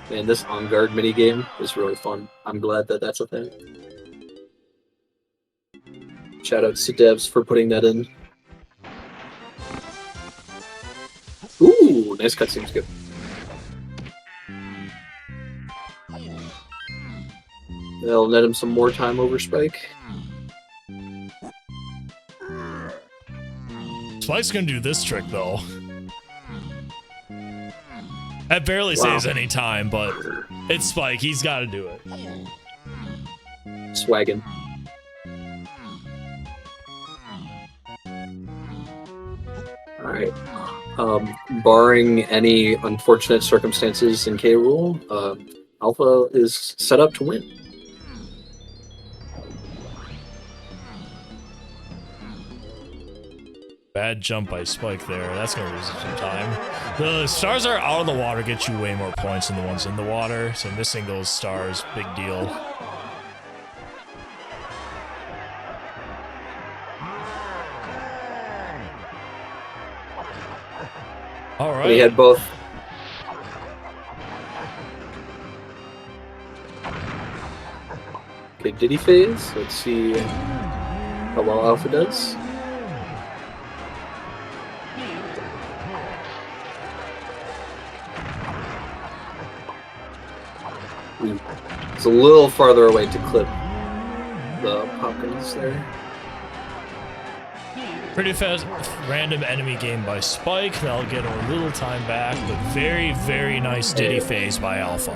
Man, this on guard minigame is really fun. I'm glad that that's a thing. Shout out to devs for putting that in. Ooh, nice cutscene's good. They'll net him some more time over Spike. Spike's gonna do this trick though. That barely saves any time, but it's Spike. He's got to do it. Swaggin'. All right. Barring any unfortunate circumstances in K Rule, Alpha is set up to win. Bad jump by Spike there. That's going to lose some time. The stars are out of the water get you way more points than the ones in the water, so missing those stars, big deal. All right. We had both. Okay, Diddy phase. Let's see how well Alpha does. It's a little farther away to clip the Popkins there. Pretty fast random enemy game by Spike. That'll get a little time back, but very, very nice Diddy phase by Alpha.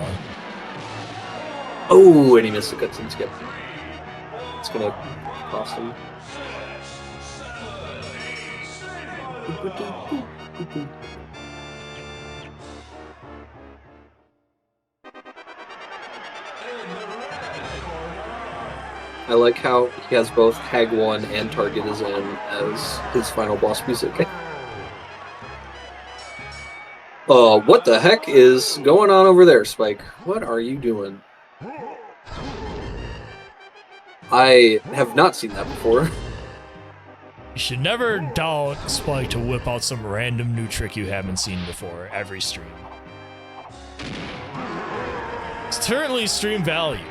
Oh, and he missed the cutscene skip. It's gonna cost him. I like how he has both Hag 1 and Target is in as his final boss music. What the heck is going on over there, Spike? What are you doing? I have not seen that before. You should never doubt Spike to whip out some random new trick you haven't seen before every stream. It's certainly stream value.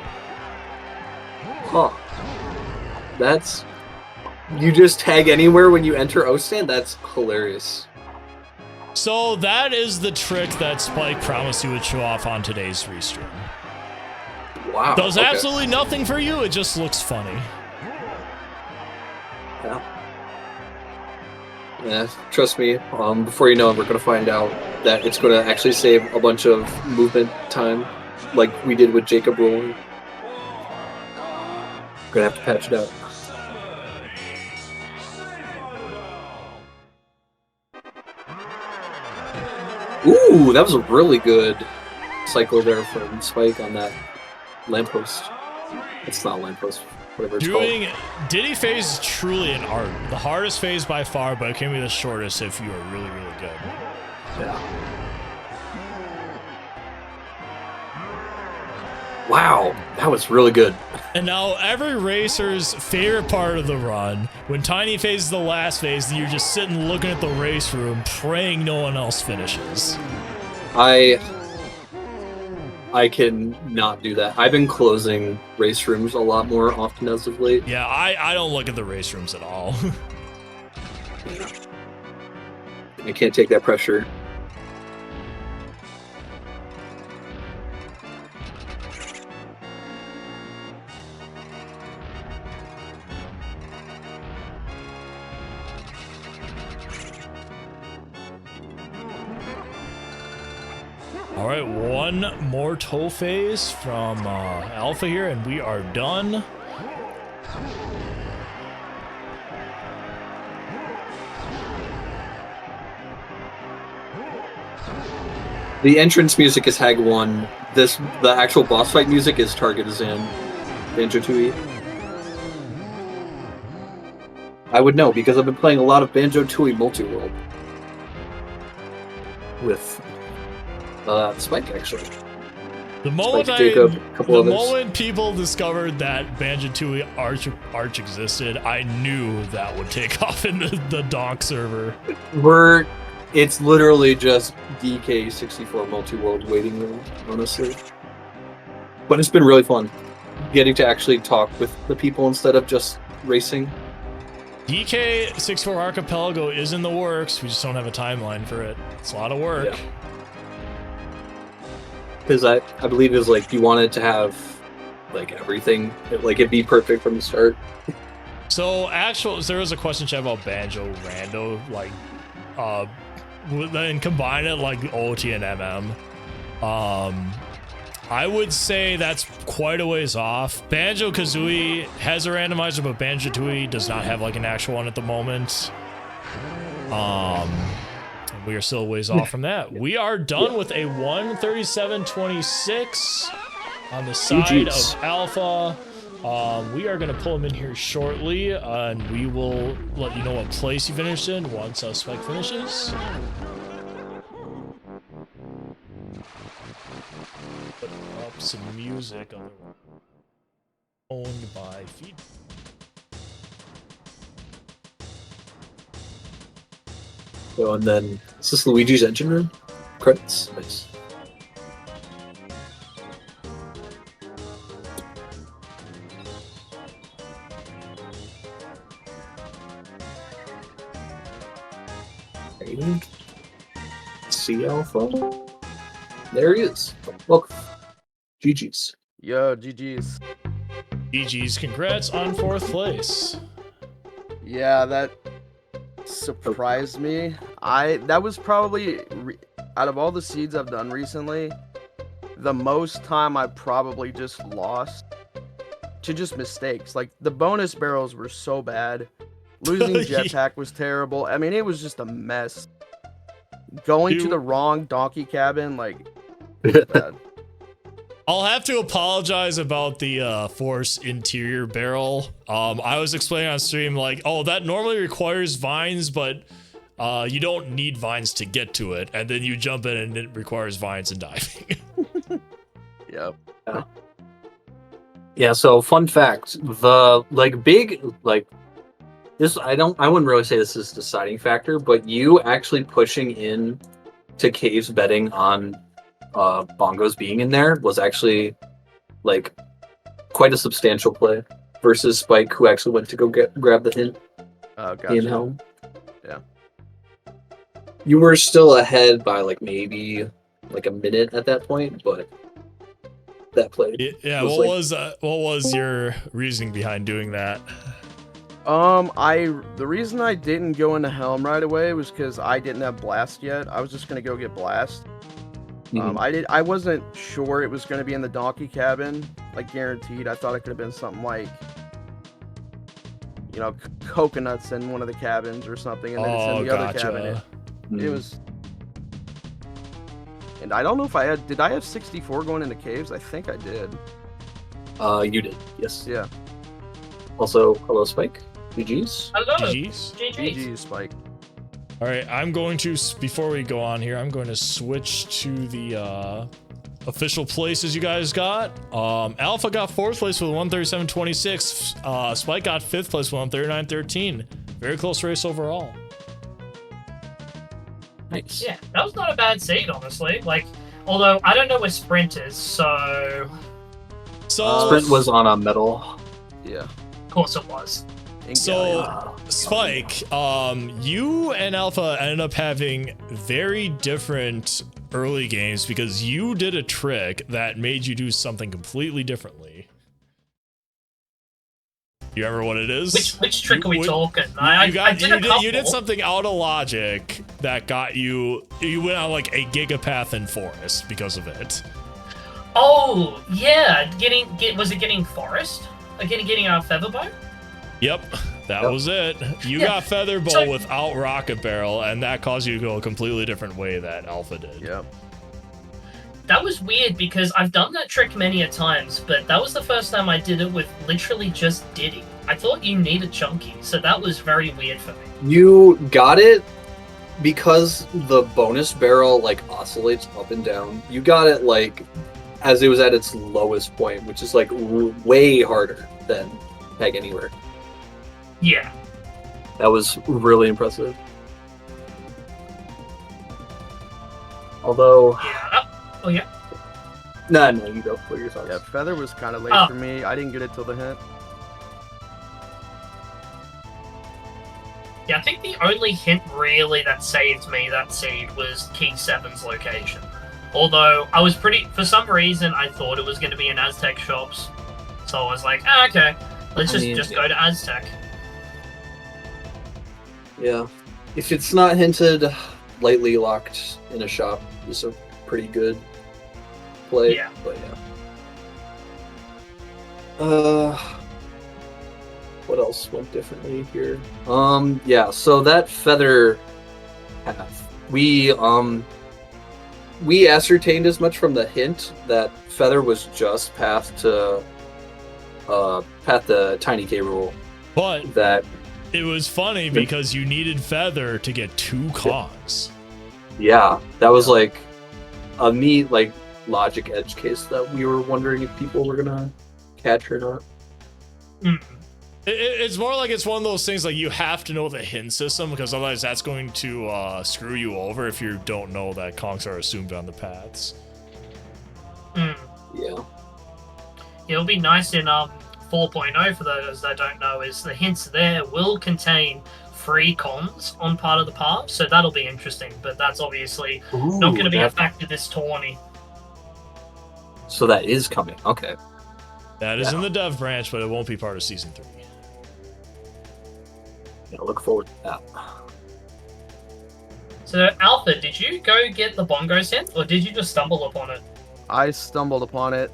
Huh. That's... You just tag anywhere when you enter O-Stand? That's hilarious. So that is the trick that Spike promised he would show off on today's restream. Wow. Does absolutely nothing for you, it just looks funny. Yeah, trust me, before you know it, we're going to find out that it's going to actually save a bunch of movement time, like we did with Jacob rolling. We're going to have to patch it out. Ooh, that was a really good cycle there from Spike on that lamppost. It's not a lamppost, whatever it's Doing called. Diddy phase is truly an art. The hardest phase by far, but it can be the shortest if you are really, really good. Yeah. Wow, that was really good. And now every racer's favorite part of the run, when Tiny phases the last phase, you're just sitting looking at the race room, praying no one else finishes. I can not do that. I've been closing race rooms a lot more often as of late. Yeah, I don't look at the race rooms at all. I can't take that pressure. All right, one more toe phase from Alpha here, and we are done. The entrance music is Hag 1. The actual boss fight music is Target is in Banjo-Tooie. I would know because I've been playing a lot of Banjo-Tooie Multi-World with Spike actually. The moment Spike, Jacob, a couple the others. moment people discovered that Banjo-Tooie Arch existed, I knew that would take off in the Donk server. It's literally just DK64 multi-world waiting room, honestly. But it's been really fun getting to actually talk with the people instead of just racing. DK64 Archipelago is in the works. We just don't have a timeline for it. It's a lot of work. Yeah. Because I believe it was like you wanted to have like everything, like it'd be perfect from the start. So there was a question chat about Banjo Rando, like then combine it like OT and MM. I would say that's quite a ways off. Banjo-Kazooie has a randomizer, but Banjo-Tooie does not have like an actual one at the moment. We are still a ways off from that. We are done with a 137.26 on the side of Alpha. We are going to pull him in here shortly, and we will let you know what place he finished in once Spike finishes. Put up some music on the owned by Feed. So, and then is this Luigi's engine room? Credits? Nice. See Alpha. There he is. Welcome. GG's. Yo, GG's. GG's, congrats on 4th place. Yeah, that surprised me. That was probably out of all the seeds I've done recently, the most time I probably just lost to just mistakes. Like the bonus barrels were so bad. Losing jetpack was terrible. I mean, it was just a mess. Going to the wrong donkey cabin, like, it was bad. I'll have to apologize about the force interior barrel. I was explaining on stream like, oh, that normally requires vines, but you don't need vines to get to it. And then you jump in and it requires vines and diving. Yep. Yeah, so fun fact, the this I wouldn't really say this is a deciding factor, but you actually pushing in to caves betting on bongos being in there was actually like quite a substantial play versus Spike, who actually went to go grab the hint. Gotcha. In Helm. Yeah. You were still ahead by like maybe like a minute at that point, but that play. Yeah, what was your reasoning behind doing that? The reason I didn't go into Helm right away was because I didn't have Blast yet. I was just gonna go get Blast. I wasn't sure it was gonna be in the donkey cabin, like guaranteed. I thought it could have been something like, you know, coconuts in one of the cabins or something, and then it's in the other cabin. It was, and I don't know if did I have 64 going into caves? I think I did. You did, yes. Yeah. Also, hello, Spike. GG's. Hello. GG's. GG's, Spike. All right, I'm going to, before we go on here, I'm going to switch to the official places you guys got. Alpha got 4th place with 137.26. Spike got 5th place with 139.13. Very close race overall. Nice. Yeah, that was not a bad seed, honestly. Like, although I don't know where Sprint is, so Sprint was on a metal. Yeah. Of course it was. So, Spike, you and Alpha ended up having very different early games because you did a trick that made you do something completely differently. You remember what it is? Which trick are we talking? You did something out of logic that got you. You went on like a gigapath in forest because of it. Oh yeah, was it getting forest? Getting out Featherbow? Yep, that was it. You got Featherbow without Rocket Barrel, and that caused you to go a completely different way that Alpha did. Yep. That was weird because I've done that trick many a times, but that was the first time I did it with literally just Diddy. I thought you needed Chunky, so that was very weird for me. You got it because the bonus barrel like oscillates up and down. You got it like as it was at its lowest point, which is like way harder than Peg Anywhere. Yeah. That was really impressive. Although... Yeah. Oh, yeah? No, you go. What are your thoughts? Yeah, Feather was kind of late for me. I didn't get it till the hint. Yeah, I think the only hint really that saved me that seed was Key 7's location. Although, I was for some reason, I thought it was going to be in Aztec shops. So I was like, okay, let's just go to Aztec. Yeah. If it's not hinted, lightly locked in a shop is a pretty good play. Yeah. But yeah. What else went differently here? Yeah, so that feather path. We ascertained as much from the hint that feather was just path the Tiny K rule. But that it was funny because you needed feather to get 2 Kongs. Yeah, that was like a neat like logic edge case that we were wondering if people were gonna catch or not. It's more like it's one of those things like you have to know the hint system because otherwise that's going to screw you over if you don't know that Kongs are assumed on the paths. Yeah. It'll be nice in 4.0 for those that don't know is the hints there will contain free cons on part of the path, so that'll be interesting, but that's obviously not going to be a factor this tourney. So that is coming. Okay. That is in the dev branch, but it won't be part of Season 3. Yeah, look forward to that. So, Alpha, did you go get the bongo synth, or did you just stumble upon it? I stumbled upon it.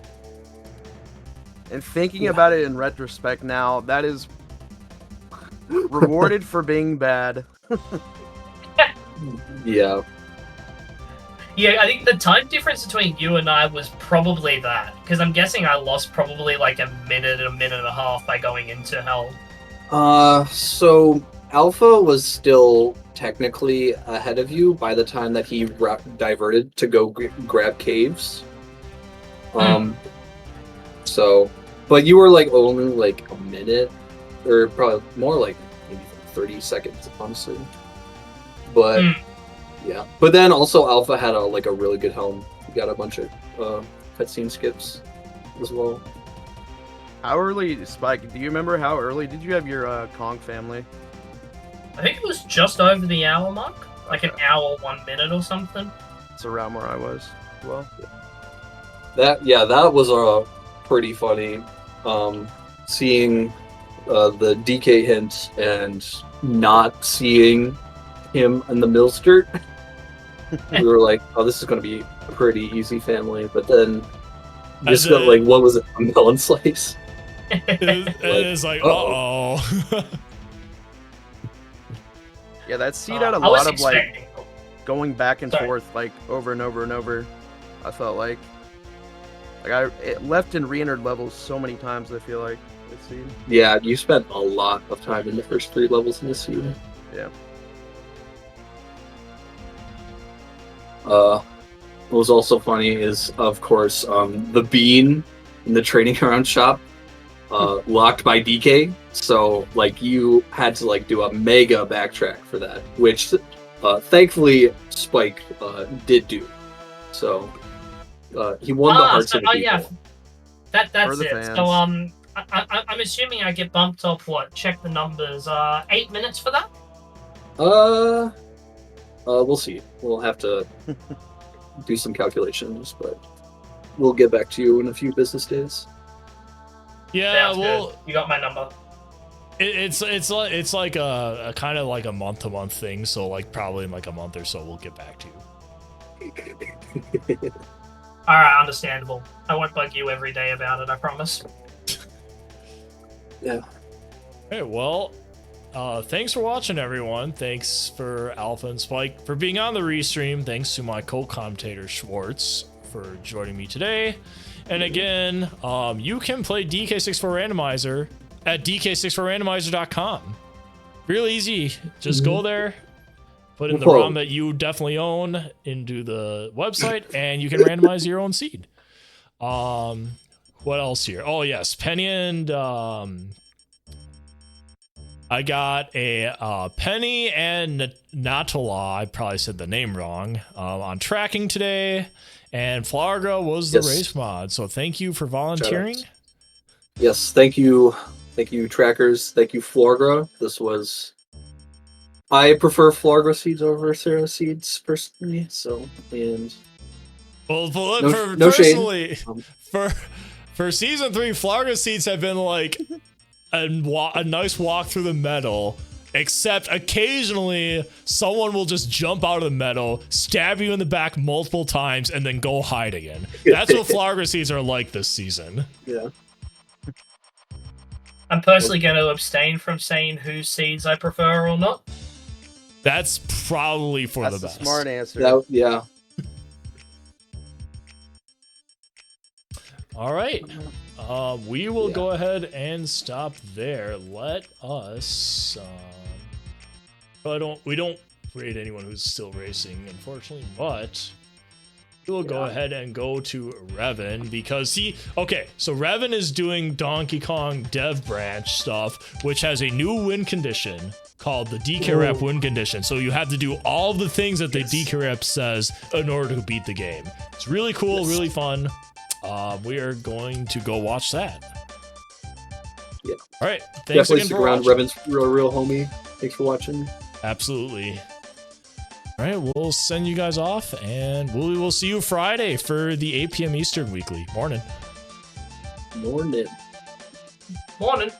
And thinking about it in retrospect now, that is rewarded for being bad. Yeah. Yeah, I think the time difference between you and I was probably that. Because I'm guessing I lost probably like a minute and a half by going into Helm. So Alpha was still technically ahead of you by the time that he diverted to go grab caves. So, but you were like only like a minute, or probably more like maybe 30 seconds, honestly. But yeah, but then also Alpha had a really good helm. You got a bunch of cutscene skips as well. How early, Spike, do you remember how early did you have your Kong family? I think it was just over the hour mark. Like an hour, 1 minute or something. It's around where I was. Well, That was pretty funny. Seeing the DK hint and not seeing him in the mill skirt. We were like, oh, this is going to be a pretty easy family. But then just got like, what was it? A melon slice? It's like, uh-oh. yeah, that seed had a lot of like going back and Sorry. forth, like over and over and over. I felt like it left and re-entered levels so many times. I feel like this seed. Yeah, you spent a lot of time in the first 3 levels in this seed. Yeah. What was also funny is, of course, the bean in the trading around shop locked by DK. So, like, you had to like do a mega backtrack for that, which thankfully Spike did do. So he won the hearts of the people. Yeah, that's the it. fans. So I'm assuming I get bumped up. What? Check the numbers. 8 minutes for that. We'll see. We'll have to do some calculations, but we'll get back to you in a few business days. Yeah, Sounds well, good. You got my number. it's like a kind of like a month-to-month thing. So like probably in like a month or so, we'll get back to you. All right, understandable. I won't bug you every day about it. I promise. Yeah. Hey, well, thanks for watching, everyone. Thanks for Alpha and Spike for being on the restream. Thanks to my co-commentator Schwartz for joining me today. And again, you can play DK64 Randomizer at DK64Randomizer.com. Real easy. Just go there, put in the ROM that you definitely own into the website, and you can randomize your own seed. What else here? Oh, yes. Penny and... I got a Penny and Natala, I probably said the name wrong, on tracking today, and Flarga was the race mod. So thank you for volunteering. Yes, thank you, trackers. Thank you, Flarga. This was. I prefer Flarga seeds over Sarah seeds personally. So well, no personally, shade. For season 3, Flarga seeds have been like a nice walk through the meadow, except occasionally someone will just jump out of the meadow, stab you in the back multiple times, and then go hide again. That's what Flarga seeds are like this season. Yeah. I'm personally going to abstain from saying whose seeds I prefer or not. That's probably for the best. That's a smart answer. Yeah. All right. We will go ahead and stop there. Let us. We don't rate anyone who's still racing, unfortunately, but we will go ahead and go to Revan because so Revan is doing Donkey Kong Dev Branch stuff, which has a new win condition called the DK Rep win condition. So you have to do all the things that the DK Rep says in order to beat the game. It's really cool, really fun. We are going to go watch that. Yeah. All right. Thanks Definitely again stick for around. watching. Revan's real homie. Thanks for watching. Absolutely. All right, we'll send you guys off, and we will see you Friday for the 8 p.m. Eastern weekly. Morning. Morning. Morning.